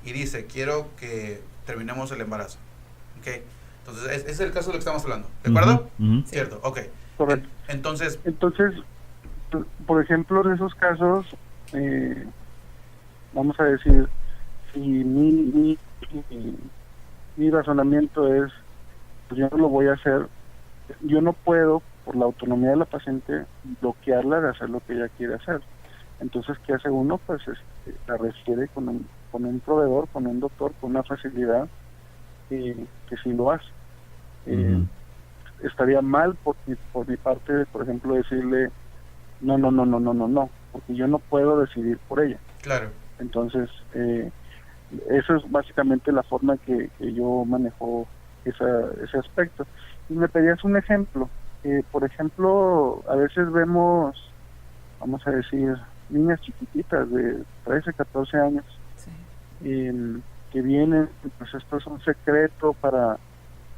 y dice, quiero que terminemos el embarazo. ¿Okay? Entonces ese es el caso de lo que estamos hablando, ¿de acuerdo? Cierto, ok. Correcto. Entonces, por ejemplo, en esos casos, vamos a decir, si mi razonamiento es, pues yo no lo voy a hacer, yo no puedo, por la autonomía de la paciente, bloquearla de hacer lo que ella quiere hacer. Entonces, ¿qué hace uno? Pues la refiere con un proveedor, con un doctor, con una facilidad que sí lo hace. Estaría mal por mi parte, por ejemplo, decirle no, porque yo no puedo decidir por ella. Claro. Entonces, eso es básicamente la forma que yo manejo ese aspecto. Y me pedías un ejemplo. Por ejemplo, a veces vemos, vamos a decir, niñas chiquititas de 13, 14 años, que vienen, pues esto es un secreto para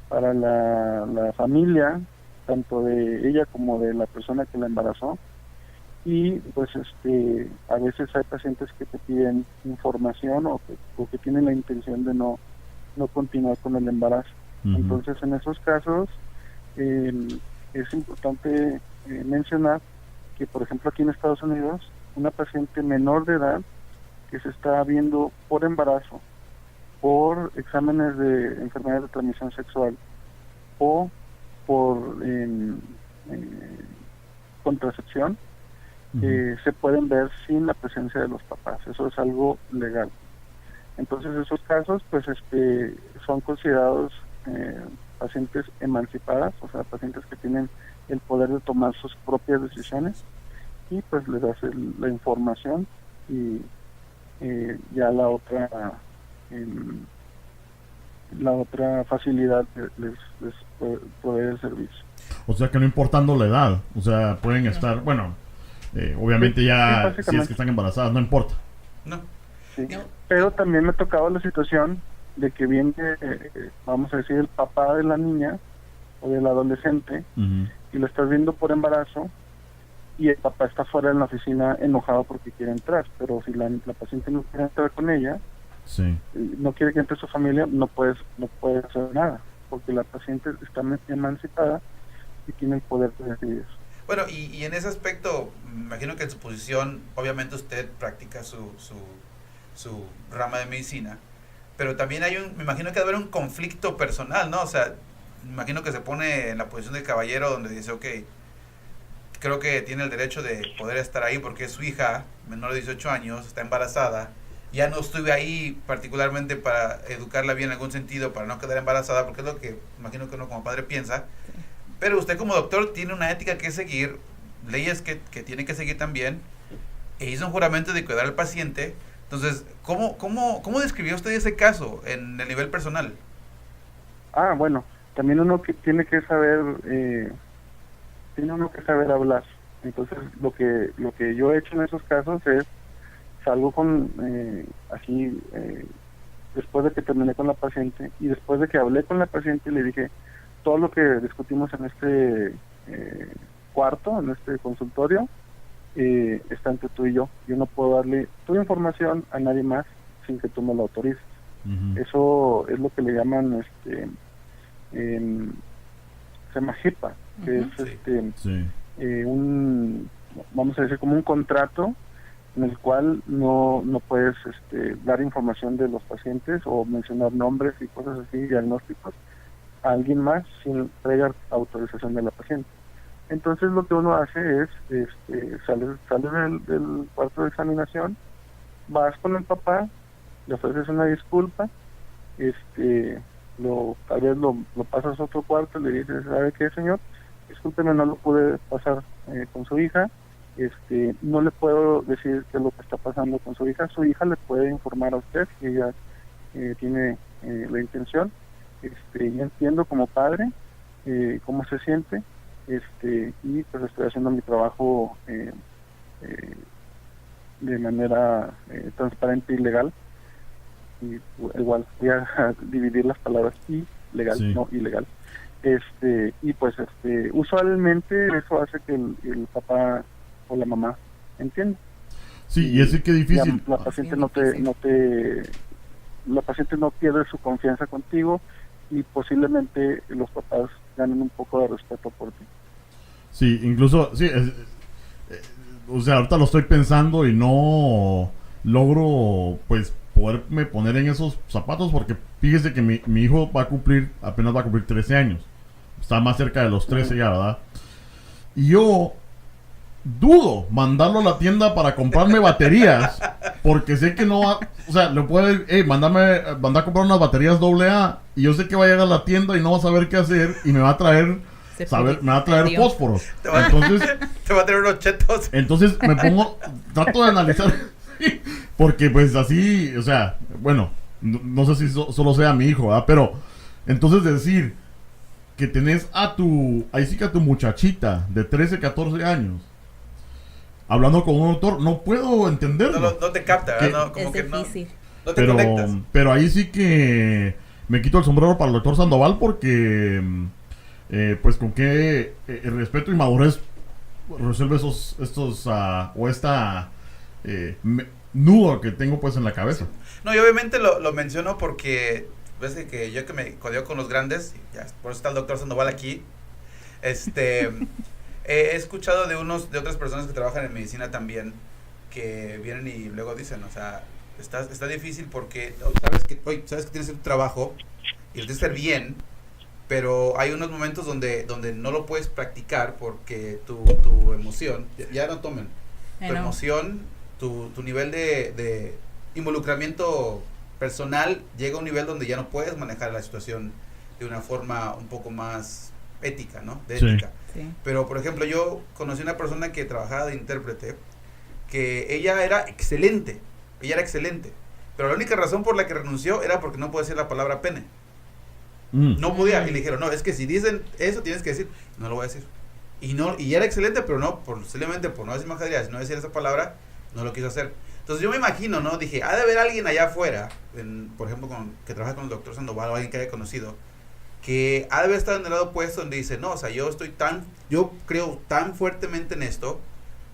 la familia, tanto de ella como de la persona que la embarazó. Y pues a veces hay pacientes que te piden información o que tienen la intención de no continuar con el embarazo. Entonces, en esos casos es importante mencionar que, por ejemplo, aquí en Estados Unidos, una paciente menor de edad que se está viendo por embarazo, por exámenes de enfermedades de transmisión sexual o por contracepción, se pueden ver sin la presencia de los papás. Eso es algo legal. Entonces, esos casos pues son considerados pacientes emancipadas, o sea, pacientes que tienen el poder de tomar sus propias decisiones, y pues les das la información y ya la otra facilidad les provee el servicio. O sea que no importando la edad, o sea, pueden estar, bueno, obviamente ya si es que están embarazadas, no importa. No. Sí. Pero también me tocaba la situación de que viene, vamos a decir, el papá de la niña o del adolescente, y lo estás viendo por embarazo, y el papá está fuera de la oficina enojado porque quiere entrar, pero si la paciente no quiere entrar con ella, no quiere que entre su familia, no puede hacer nada, porque la paciente está emancipada y tiene el poder de decidir eso. Bueno, y en ese aspecto, me imagino que en su posición, obviamente usted practica su rama de medicina, pero también me imagino que debe haber un conflicto personal, ¿no? O sea, me imagino que se pone en la posición del caballero donde dice, ok, creo que tiene el derecho de poder estar ahí porque es su hija, menor de 18 años, está embarazada, ya no estuve ahí particularmente para educarla bien en algún sentido, para no quedar embarazada, porque es lo que imagino que uno como padre piensa, pero usted como doctor tiene una ética que seguir leyes que tiene que seguir también, e hizo un juramento de cuidar al paciente. Entonces, ¿cómo describió usted ese caso en el nivel personal? Bueno, también uno que tiene que saber hablar. Entonces, lo que yo he hecho en esos casos es salgo con después de que terminé con la paciente y después de que hablé con la paciente le dije todo lo que discutimos en este cuarto, en este consultorio, está entre tú y yo. Yo no puedo darle tu información a nadie más sin que tú me lo autorices. Eso es lo que le llaman se llama HIPAA, que es vamos a decir como un contrato en el cual no puedes dar información de los pacientes o mencionar nombres y cosas así, diagnósticos, a alguien más sin previa autorización de la paciente. Entonces lo que uno hace es sales del cuarto de examinación, vas con el papá, le ofreces una disculpa, tal vez lo pasas a otro cuarto, le dices, ¿sabe qué, señor? Discúlpeme, no lo pude pasar con su hija, no le puedo decir qué es lo que está pasando con su hija le puede informar a usted que ella tiene la intención, yo entiendo como padre cómo se siente, y pues estoy haciendo mi trabajo de manera transparente y legal, y igual voy a dividir las palabras legal, no ilegal, y pues usualmente eso hace que el papá o la mamá entienda. Sí, y es que difícil. La paciente la paciente no pierde su confianza contigo y posiblemente los papás ganen un poco de respeto por ti. Sí, incluso, sí, o sea, ahorita lo estoy pensando y no logro, pues, poderme poner en esos zapatos porque fíjese que mi hijo apenas va a cumplir 13 años. Está más cerca de los 13 ya, ¿verdad? Y yo dudo mandarlo a la tienda para comprarme baterías porque sé que no va, o sea, le puede mandar a comprar unas baterías AA y yo sé que va a llegar a la tienda y no va a saber qué hacer y me va a traer fósforos. Te va a traer unos chetos. Entonces me pongo, trato de analizar porque pues así, o sea, bueno, no sé si solo sea mi hijo, ¿verdad? Pero entonces decir que tenés ahí sí que a tu muchachita de 13, 14 años hablando con un doctor, no puedo entenderlo. No te capta, ¿verdad? Como es que difícil. No te conectas. Pero ahí sí que me quito el sombrero para el doctor Sandoval porque pues con qué respeto y madurez resuelve nudo que tengo pues en la cabeza. No, y obviamente lo menciono porque ves que yo que me codeo con los grandes, ya, por eso está el doctor Sandoval aquí, he escuchado de otras personas que trabajan en medicina también, que vienen y luego dicen, o sea, está difícil porque sabes que tienes que hacer tu trabajo y lo tienes que hacer bien, pero hay unos momentos donde no lo puedes practicar porque tu emoción, ya no tomen, tu emoción, tu nivel de involucramiento personal llega a un nivel donde ya no puedes manejar la situación de una forma un poco más ética, ¿no? De ética. Sí. Pero, por ejemplo, yo conocí una persona que trabajaba de intérprete, que ella era excelente, pero la única razón por la que renunció era porque no podía decir la palabra pene. No podía, y le dijeron, no, es que si dicen eso tienes que decir, no lo voy a decir. Y era excelente, pero no, posiblemente por no decir majaderías, no decir esa palabra, no lo quiso hacer. Entonces yo me imagino, ¿no? Dije, ha de haber alguien allá afuera, por ejemplo, que trabaja con el doctor Sandoval o alguien que haya conocido, que ha de haber estado en el lado opuesto donde dice, no, o sea, yo creo tan fuertemente en esto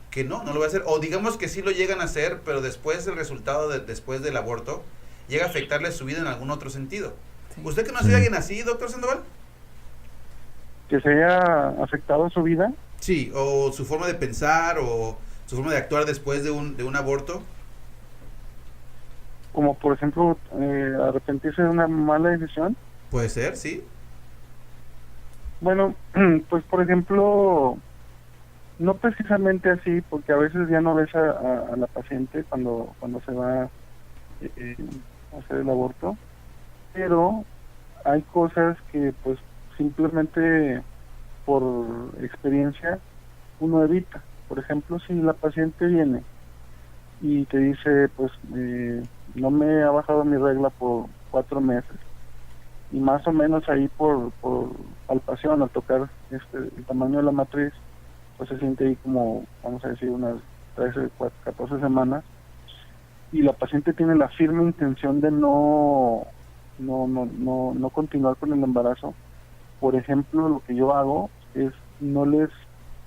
que no lo voy a hacer. O digamos que sí lo llegan a hacer, pero después el resultado después del aborto llega a afectarle su vida en algún otro sentido. Sí. ¿Usted que no sea alguien así, doctor Sandoval? ¿Que se haya afectado su vida? Sí, o su forma de pensar, o su forma de actuar después de un aborto. Como por ejemplo, arrepentirse de una mala decisión. Puede ser, sí. Bueno, pues por ejemplo, no precisamente así, porque a veces ya no ves a la paciente cuando se va a hacer el aborto, pero hay cosas que pues simplemente por experiencia uno evita. Por ejemplo, si la paciente viene y te dice, pues no me ha bajado mi regla por 4 meses, y más o menos ahí por palpación, al tocar el tamaño de la matriz, pues se siente ahí como, vamos a decir, unas 13, 14 semanas, y la paciente tiene la firme intención de no continuar con el embarazo. Por ejemplo, lo que yo hago es no les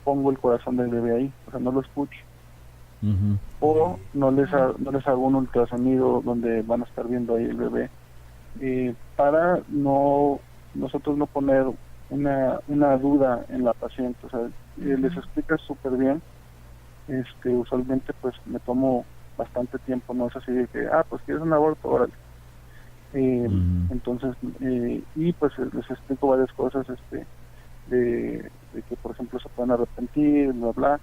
pongo el corazón del bebé ahí, o sea, no lo escucho. Ujú. O no les hago un ultrasonido donde van a estar viendo ahí el bebé, para nosotros no poner una duda en la paciente. O sea, les explica súper bien. Usualmente pues me tomo bastante tiempo, no es así de que, pues quieres un aborto, órale. Entonces, y pues les explico varias cosas, de que por ejemplo se pueden arrepentir, bla bla,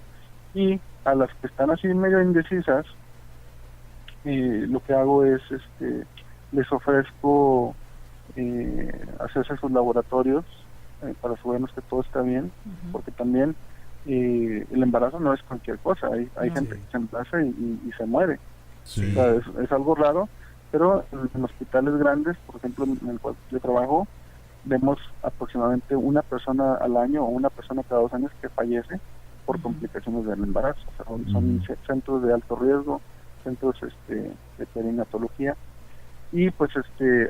y a las que están así medio indecisas, lo que hago es les ofrezco hacerse sus laboratorios, para asegurarnos que todo está bien, porque también el embarazo no es cualquier cosa, hay gente que se embaraza y se muere. Sí. O sea, es algo raro, pero en hospitales grandes, por ejemplo en el cual yo trabajo, vemos aproximadamente una persona al año o una persona cada 2 años que fallece por complicaciones del embarazo. O sea, son centros de alto riesgo, centros de perinatología, y pues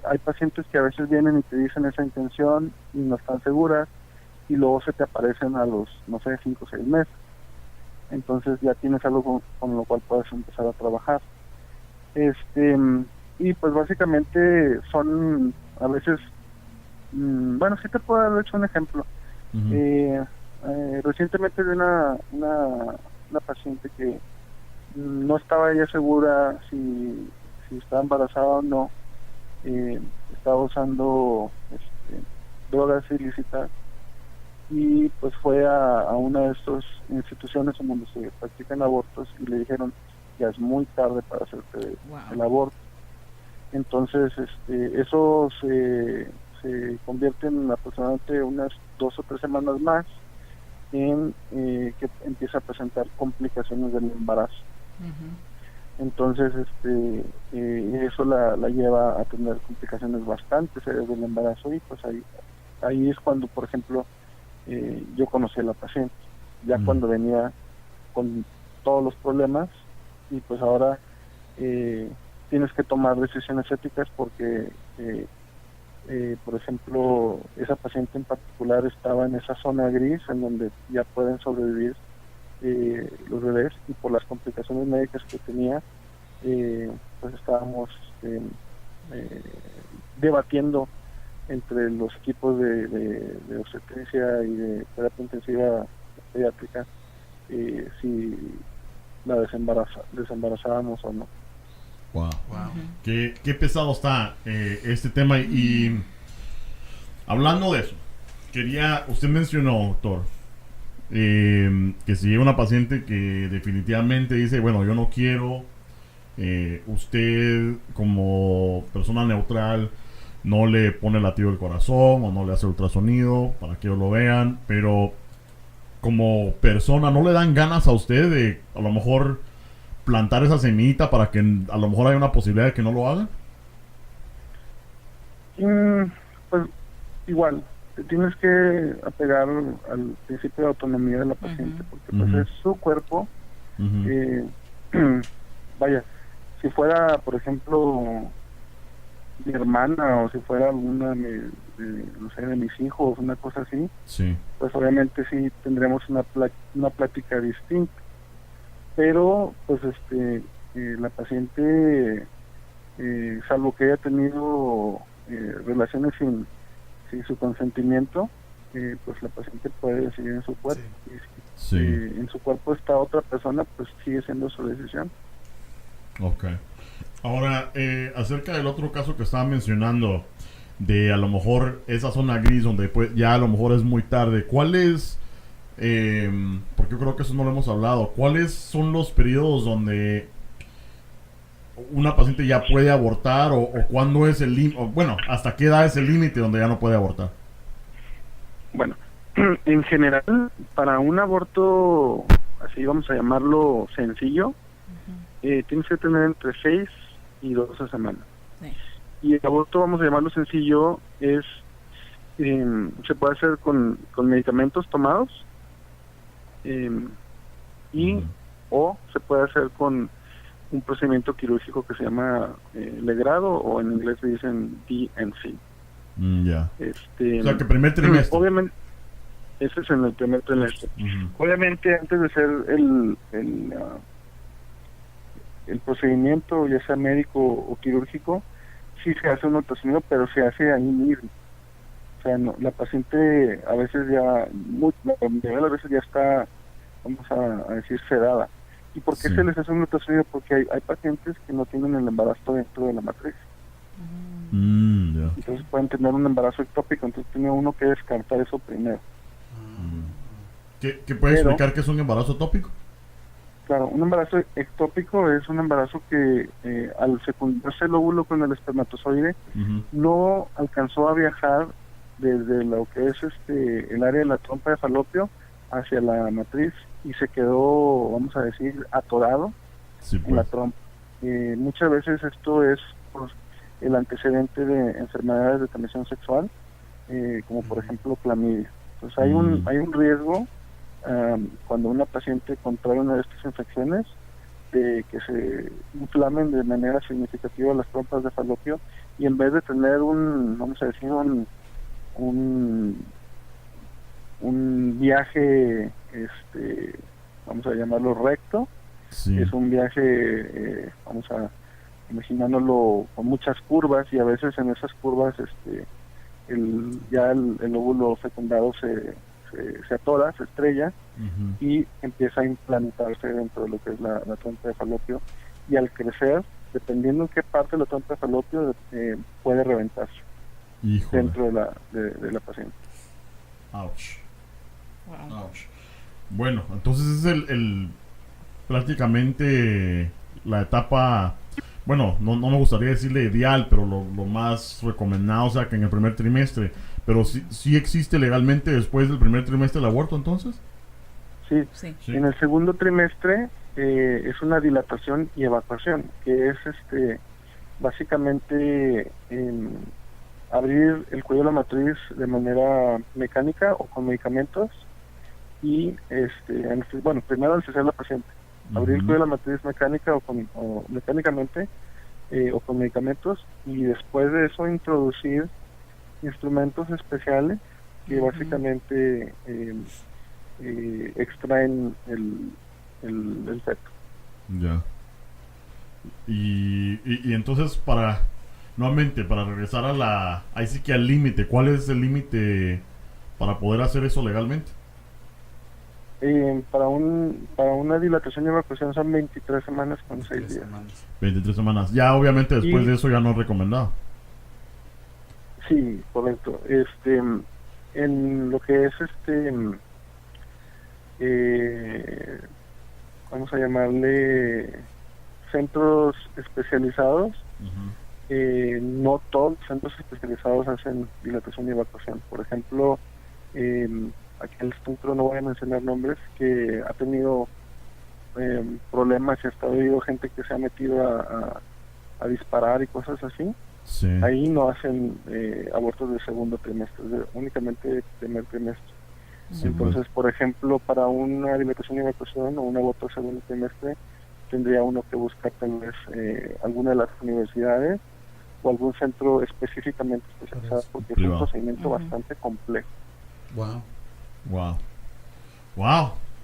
hay pacientes que a veces vienen y te dicen esa intención y no están seguras, y luego se te aparecen a los, no sé, 5 o 6 meses. Entonces ya tienes algo con lo cual puedes empezar a trabajar. Y pues básicamente son a veces, bueno, sí te puedo haber hecho un ejemplo. Recientemente vi una paciente que no estaba ella segura si estaba embarazada o no. Estaba usando drogas ilícitas, y pues fue a una de estas instituciones en donde se practican abortos, y le dijeron ya es muy tarde para hacerte el aborto. Entonces eso se convierte en aproximadamente unas 2 o 3 semanas más en que empieza a presentar complicaciones del embarazo. Entonces eso la lleva a tener complicaciones bastante serias del embarazo, y pues ahí es cuando, por ejemplo, yo conocí a la paciente ya cuando venía con todos los problemas, y pues ahora tienes que tomar decisiones éticas, porque por ejemplo, esa paciente en particular estaba en esa zona gris en donde ya pueden sobrevivir los bebés, y por las complicaciones médicas que tenía, pues estábamos debatiendo entre los equipos de obstetricia y de terapia intensiva pediátrica, si la desembarazábamos o no. Wow. Qué pesado está este tema. Y hablando de eso, usted mencionó, doctor, que si hay una paciente que definitivamente dice, bueno, yo no quiero, usted como persona neutral no le pone latido del corazón o no le hace ultrasonido para que ellos lo vean, pero como persona, ¿no le dan ganas a usted de a lo mejor plantar esa semillita para que a lo mejor haya una posibilidad de que no lo hagan? Pues igual, te tienes que apegar al principio de autonomía de la paciente, porque pues es su cuerpo. Vaya, si fuera, por ejemplo, mi hermana, o si fuera alguna no sé, de mis hijos, una cosa así, pues obviamente sí tendremos una plática distinta. Pero pues la paciente, salvo que haya tenido relaciones sin su consentimiento, pues la paciente puede decidir en su cuerpo. Y si en su cuerpo está otra persona, pues sigue siendo su decisión. Ok. Ahora, acerca del otro caso que estaba mencionando, de a lo mejor esa zona gris donde pues, ya a lo mejor es muy tarde, ¿cuál es, porque yo creo que eso no lo hemos hablado, cuáles son los periodos donde una paciente ya puede abortar, o cuándo es el límite, bueno, hasta qué edad es el límite donde ya no puede abortar? Bueno, En general, para un aborto, así vamos a llamarlo sencillo, tienes que tener entre 6 y 12 semanas. Sí. Y el aborto, vamos a llamarlo sencillo, es se puede hacer con medicamentos tomados y o se puede hacer con un procedimiento quirúrgico que se llama legrado, o en inglés le dicen DNC. Ya. O sea, que primer trimestre. Obviamente, ese es en el primer trimestre. Obviamente, antes de hacer el procedimiento, ya sea médico o quirúrgico, sí se hace un ultrasonido, pero se hace ahí mismo. O sea, no, la paciente a veces ya, la mayoría de las veces ya está, vamos a decir, sedada. ¿Y por qué se les hace un ultrasonido? Porque hay pacientes que no tienen el embarazo dentro de la matriz. Ya. Entonces pueden tener un embarazo ectópico, entonces tiene uno que descartar eso primero. ¿Qué puede explicar qué es un embarazo tópico? Claro, un embarazo ectópico es un embarazo que al fecundarse el óvulo con el espermatozoide no alcanzó a viajar desde lo que es el área de la trompa de falopio hacia la matriz y se quedó, vamos a decir, atorado en la trompa. Muchas veces esto es pues, el antecedente de enfermedades de transmisión sexual, como por ejemplo clamidia. Entonces hay un riesgo cuando una paciente contrae una de estas infecciones de que se inflamen de manera significativa las trompas de falopio, y en vez de tener vamos a decir, un viaje, vamos a llamarlo recto, es un viaje, vamos a imaginándolo con muchas curvas, y a veces en esas curvas el óvulo fecundado se atora, se estrella y empieza a implantarse dentro de lo que es la trompa de falopio, y al crecer, dependiendo en qué parte de la trompa de falopio, puede reventarse. Híjole. Dentro de la paciente. Ouch. Wow. Ouch. Bueno, entonces es prácticamente la etapa, bueno, no me gustaría decirle ideal, pero lo más recomendado, o sea, que en el primer trimestre. Pero sí existe legalmente después del primer trimestre el aborto, entonces. Sí. En el segundo trimestre es una dilatación y evacuación, que es básicamente abrir el cuello de la matriz de manera mecánica o con medicamentos, y primero anestesiar a la paciente, abrir el cuello de la matriz mecánica o mecánicamente o con medicamentos, y después de eso introducir instrumentos especiales que básicamente extraen el feto. Ya. Y entonces nuevamente, para regresar ahí sí que al límite, ¿cuál es el límite para poder hacer eso legalmente? Para una dilatación y evacuación son 23 semanas con 6 días. 23 semanas. Ya obviamente después de eso ya no es recomendado. Sí, correcto. En lo que es vamos a llamarle centros especializados, no todos los centros especializados hacen dilatación y evacuación. Por ejemplo, aquí en el centro, no voy a mencionar nombres, que ha tenido problemas y hasta ha habido gente que se ha metido a disparar y cosas así. Sí. Ahí no hacen abortos de segundo trimestre, únicamente de primer trimestre. Sí, entonces, por ejemplo, para una dilatación y evacuación o un aborto de segundo trimestre, tendría uno que buscar tal vez alguna de las universidades o algún centro específicamente especializado, porque es un procedimiento bastante complejo. Wow.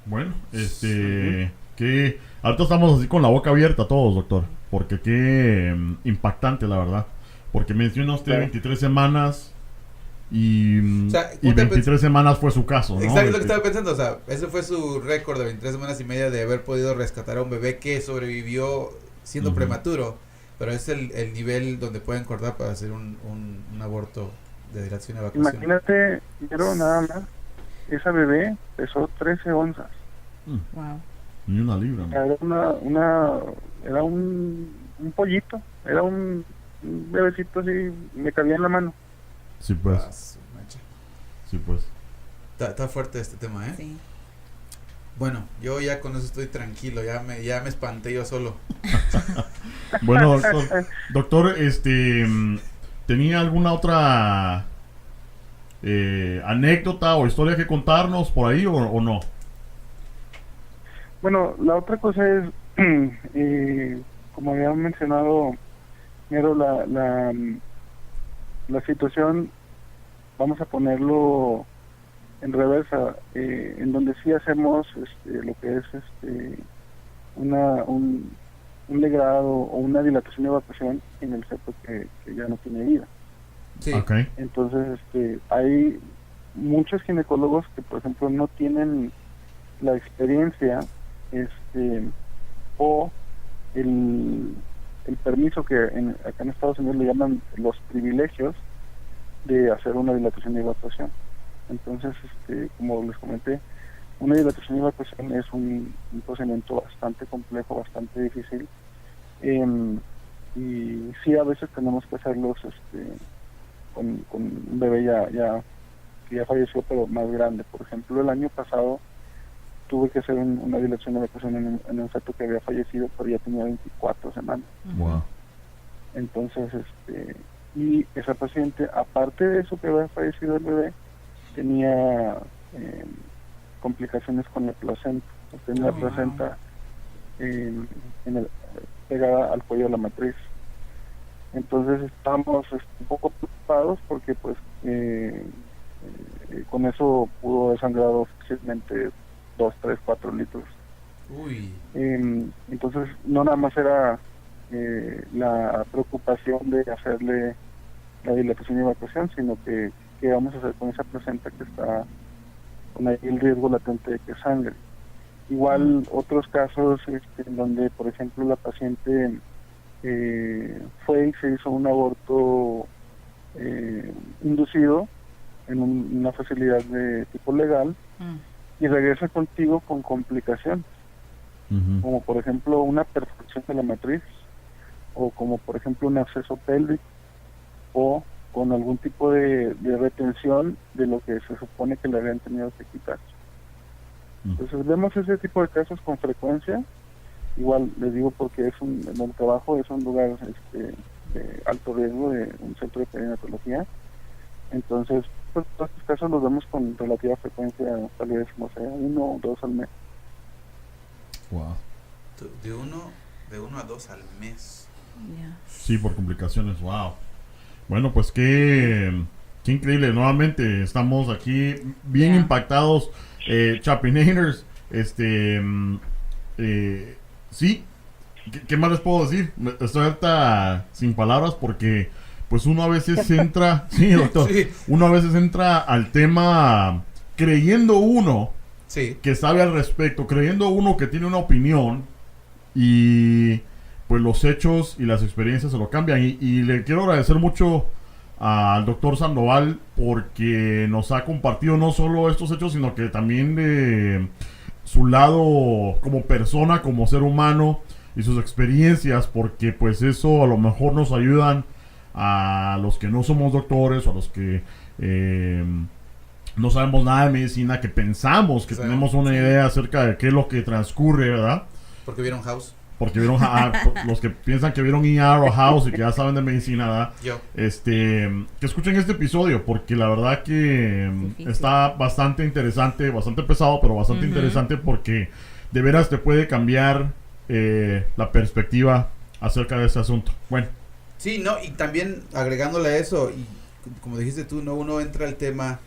Bueno, que ahorita estamos así con la boca abierta todos, doctor, porque qué impactante, la verdad. Porque menciona usted 23 semanas y 23 semanas fue su caso, ¿no? Exacto, lo que estaba pensando, o sea, ese fue su récord de 23 semanas y media de haber podido rescatar a un bebé que sobrevivió siendo prematuro, pero es el nivel donde pueden cortar para hacer un aborto de dilatación y evacuación. Imagínate, pero nada más, esa bebé pesó 13 onzas. Wow. Ni una libra, ¿no? Era un pollito, era un bebecito así, me cabía en la mano. Sí, pues. Está fuerte este tema, ¿eh? Sí. Bueno, yo ya con eso estoy tranquilo, ya me espanté yo solo. Bueno, doctor, ¿tenía alguna otra anécdota o historia que contarnos por ahí o no? Bueno, la otra cosa es, como había mencionado, Nero, la situación, vamos a ponerlo en reversa, en donde sí hacemos lo que es un legrado o una dilatación de evacuación en el feto que ya no tiene vida. Sí. Okay. Entonces, hay muchos ginecólogos que, por ejemplo, no tienen la experiencia o el permiso que acá en Estados Unidos le llaman los privilegios de hacer una dilatación y evacuación. Entonces, como les comenté, una dilatación y evacuación es un procedimiento bastante complejo, bastante difícil, y sí, a veces tenemos que hacerlos con un bebé que ya falleció, pero más grande. Por ejemplo, el año pasado tuve que hacer una dilatación de evacuación en un feto que había fallecido, pero ya tenía 24 semanas. Wow. Entonces, y esa paciente, aparte de eso que había fallecido el bebé, tenía complicaciones con la placenta. Tenía la placenta pegada al cuello de la matriz. Entonces estábamos un poco preocupados porque pues con eso pudo haber sangrado fácilmente 2, 3, 4 litros. Uy. Entonces no nada más era la preocupación de hacerle la dilatación y evacuación, sino que qué vamos a hacer con esa placenta que está con ahí el riesgo latente de que sangre. Igual otros casos en donde, por ejemplo, la paciente fue y se hizo un aborto inducido en una facilidad de tipo legal y regresa contigo con complicaciones, como por ejemplo una perforación de la matriz, o como por ejemplo un absceso pélvico, o con algún tipo de retención de lo que se supone que le habían tenido que quitar. Entonces vemos ese tipo de casos con frecuencia. Igual les digo porque en el trabajo es un lugar de alto riesgo, de un centro de perinatología. Entonces, pues, todos estos casos los vemos con relativa frecuencia, tal vez, no sé, 1 o 2 al mes. Wow. De uno a 2 al mes. Yeah. Sí, por complicaciones, wow. Bueno, pues qué increíble. Nuevamente estamos aquí bien impactados, Chapinators. Sí, ¿qué más les puedo decir? Estoy ahorita sin palabras porque pues uno a veces entra, sí, doctor, sí. Uno a veces entra al tema creyendo uno que sabe al respecto, creyendo uno que tiene una opinión, y pues los hechos y las experiencias se lo cambian. Y le quiero agradecer mucho al doctor Sandoval porque nos ha compartido no solo estos hechos, sino que también de su lado como persona, como ser humano, y sus experiencias, porque pues eso a lo mejor nos ayudan a los que no somos doctores, o a los que no sabemos nada de medicina, que pensamos que tenemos una idea acerca de qué es lo que transcurre, ¿verdad? Porque vieron House. Porque vieron los que piensan que vieron ER o House y que ya saben de medicina, ¿verdad? Yo. Que escuchen este episodio, porque la verdad que está bastante interesante, bastante pesado, pero bastante interesante, porque de veras te puede cambiar la perspectiva acerca de ese asunto. Bueno. Sí, no, y también agregándole a eso, y como dijiste tú, no, uno entra al tema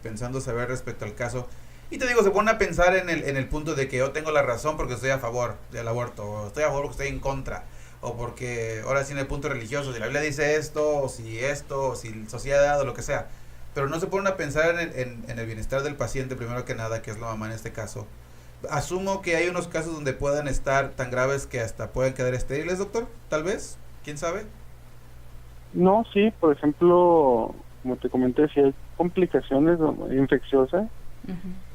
pensando saber respecto al caso. Y te digo, se pone a pensar en el punto de que yo tengo la razón porque estoy a favor del aborto, o estoy a favor porque estoy en contra, o porque ahora sí en el punto religioso, si la Biblia dice esto, o si sociedad o lo que sea. Pero no se ponen a pensar en el bienestar del paciente, primero que nada, que es la mamá en este caso. Asumo que hay unos casos donde puedan estar tan graves que hasta pueden quedar estériles, doctor, tal vez, ¿quién sabe? No, sí, por ejemplo, como te comenté, si hay complicaciones infecciosas,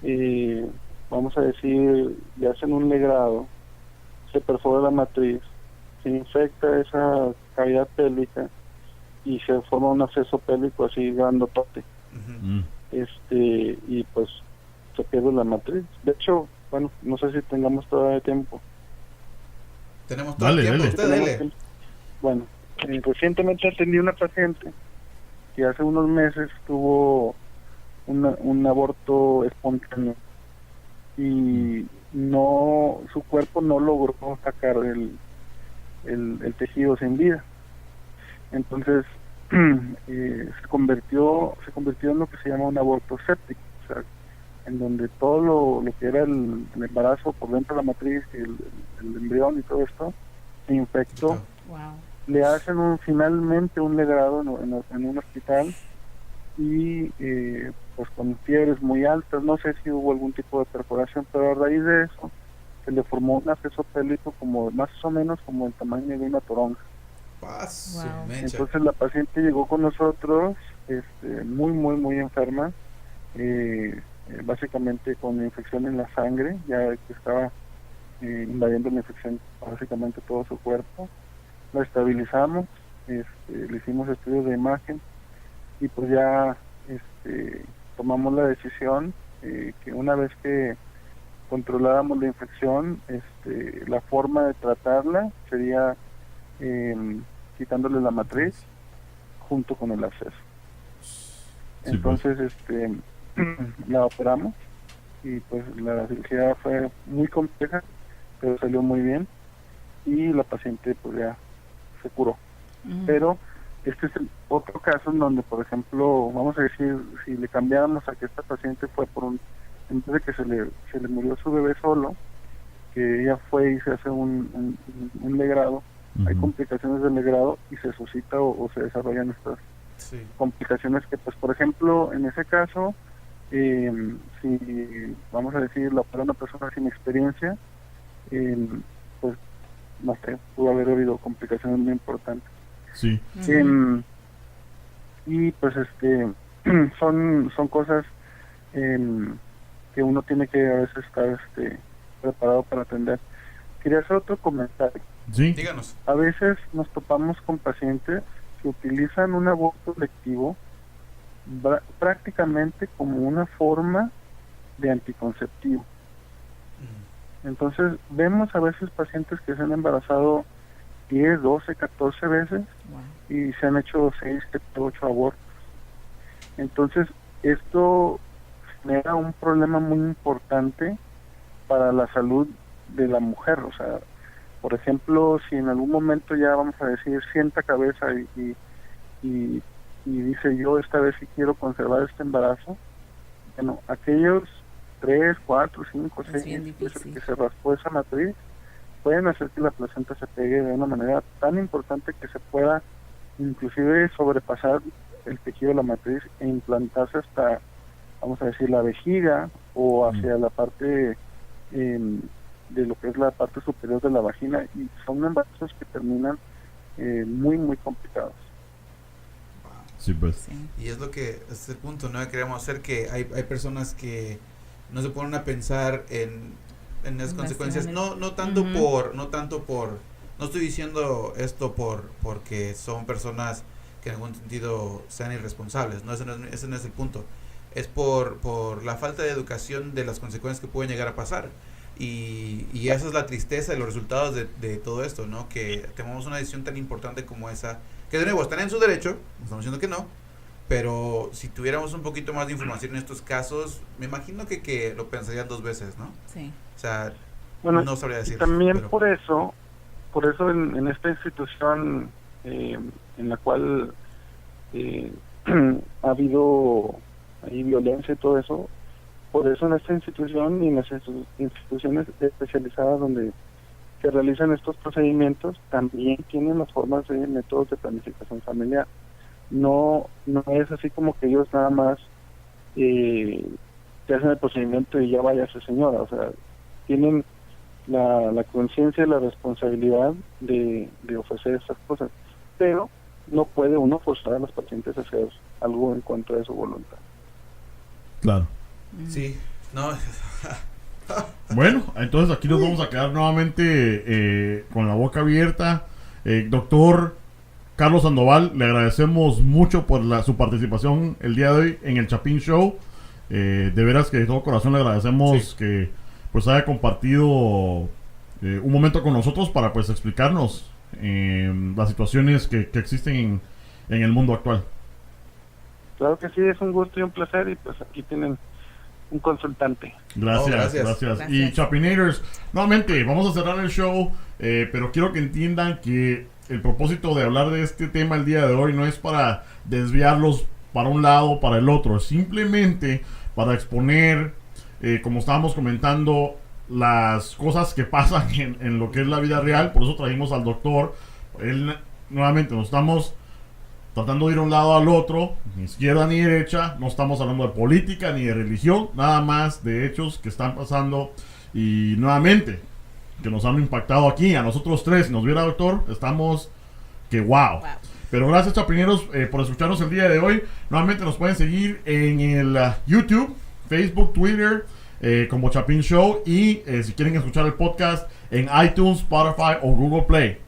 y vamos a decir, le hacen un legrado, se perfora la matriz, se infecta esa cavidad pélvica y se forma un absceso pélvico así grandotote. y pues se pierde la matriz. De hecho, bueno, no sé si tengamos todavía tiempo. Tenemos todo el Dale, tiempo, dale. usted Tenemos dele. tiempo. Bueno, recientemente atendí una paciente que hace unos meses tuvo un aborto espontáneo y no, su cuerpo no logró sacar el tejido sin vida. Entonces se convirtió en lo que se llama un aborto séptico, o sea, en donde todo lo que era el embarazo por dentro de la matriz y el embrión y todo esto se infectó. Wow. Le hacen finalmente un legrado en un hospital y pues con fiebres muy altas, no sé si hubo algún tipo de perforación, pero a raíz de eso se le formó un acceso pélvico como más o menos como el tamaño de una toronja. Paz, Wow. mecha. Entonces la paciente llegó con nosotros muy enferma, básicamente con infección en la sangre, ya que estaba invadiendo la infección básicamente todo su cuerpo. La estabilizamos, le hicimos estudios de imagen y pues ya tomamos la decisión que una vez que controláramos la infección, la forma de tratarla sería quitándole la matriz junto con el absceso. Sí, Entonces la operamos y pues la cirugía fue muy compleja, pero salió muy bien y la paciente pues ya se curó. Pero este es el otro caso en donde, por ejemplo, vamos a decir, si le cambiáramos a que esta paciente fue en vez de que se le murió su bebé solo, que ella fue y se hace un legrado, hay complicaciones del legrado y se suscita o se desarrollan estas complicaciones que, pues, por ejemplo, en ese caso, si vamos a decir, la opera una persona sin experiencia, pues, no sé, pudo haber habido complicaciones muy importantes. Sí. Y pues son cosas que uno tiene que a veces estar preparado para atender. Quería hacer otro comentario. Sí. Díganos. A veces nos topamos con pacientes que utilizan un aborto lectivo prácticamente como una forma de anticonceptivo. Entonces vemos a veces pacientes que se han embarazado 10, 12, 14 veces y se han hecho 6, 7, 8 abortos. Entonces esto genera un problema muy importante para la salud de la mujer. O sea, por ejemplo, si en algún momento ya vamos a decir sienta cabeza y dice yo esta vez sí quiero conservar este embarazo, bueno, aquellos 3, 4, 5, 6 veces que se raspó esa matriz pueden hacer que la placenta se pegue de una manera tan importante que se pueda inclusive sobrepasar el tejido de la matriz e implantarse hasta, vamos a decir, la vejiga o hacia la parte de lo que es la parte superior de la vagina, y son embarazos que terminan muy complicados. Sí, pues. Y es lo que es el punto, ¿no? Que queremos hacer, que hay personas que no se ponen a pensar en las consecuencias, no tanto por no estoy diciendo esto porque son personas que en algún sentido sean irresponsables, no, ese no es el punto, es por la falta de educación de las consecuencias que pueden llegar a pasar, y esa es la tristeza de los resultados de todo esto, ¿no? Que tomamos una decisión tan importante como esa, que de nuevo están en su derecho, no estamos diciendo que no, pero si tuviéramos un poquito más de información en estos casos, me imagino que lo pensarían 2 veces, ¿no? Sí. O sea, bueno, no sabría decir. También pero por eso en esta institución en la cual ha habido ahí violencia y todo eso, por eso en esta institución y en las instituciones especializadas donde se realizan estos procedimientos también tienen las formas de métodos de planificación familiar. No es así como que ellos nada más te hacen el procedimiento y ya vaya su señora, o sea, tienen la conciencia y la responsabilidad de ofrecer estas cosas, pero no puede uno forzar a los pacientes a hacer algo en contra de su voluntad. Claro. sí, no. Bueno, entonces aquí nos vamos a quedar nuevamente con la boca abierta. Doctor, Carlos Sandoval, le agradecemos mucho por su participación el día de hoy en el Chapín Show. De veras que de todo corazón le agradecemos que pues haya compartido un momento con nosotros para pues explicarnos las situaciones que existen en el mundo actual. Claro que sí, es un gusto y un placer, y pues aquí tienen un consultante. Gracias. Y Chapinators, nuevamente vamos a cerrar el show, pero quiero que entiendan que el propósito de hablar de este tema el día de hoy no es para desviarlos para un lado o para el otro, es simplemente para exponer, como estábamos comentando, las cosas que pasan en lo que es la vida real. Por eso trajimos al doctor. Él, nuevamente, nos estamos tratando de ir de un lado al otro, ni izquierda ni derecha, no estamos hablando de política ni de religión, nada más de hechos que están pasando y nuevamente que nos han impactado aquí, a nosotros tres. Si nos viera, doctor, estamos que wow. Pero gracias, chapineros, por escucharnos el día de hoy. Nuevamente nos pueden seguir en el YouTube, Facebook, Twitter, como Chapín Show, y si quieren escuchar el podcast en iTunes, Spotify o Google Play.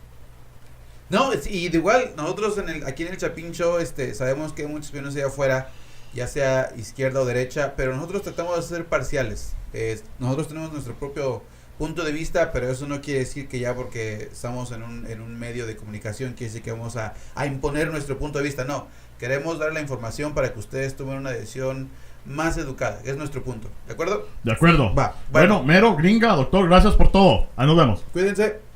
No, y de igual, nosotros aquí en el Chapín Show sabemos que hay muchos opiniones allá afuera, ya sea izquierda o derecha, pero nosotros tratamos de ser parciales. Nosotros tenemos nuestro propio punto de vista, pero eso no quiere decir que ya porque estamos en un medio de comunicación quiere decir que vamos a imponer nuestro punto de vista. No, queremos dar la información para que ustedes tomen una decisión más educada, que es nuestro punto. ¿De acuerdo? De acuerdo. Va. Bueno, Mero, Gringa, doctor, gracias por todo. Ahí nos vemos. Cuídense.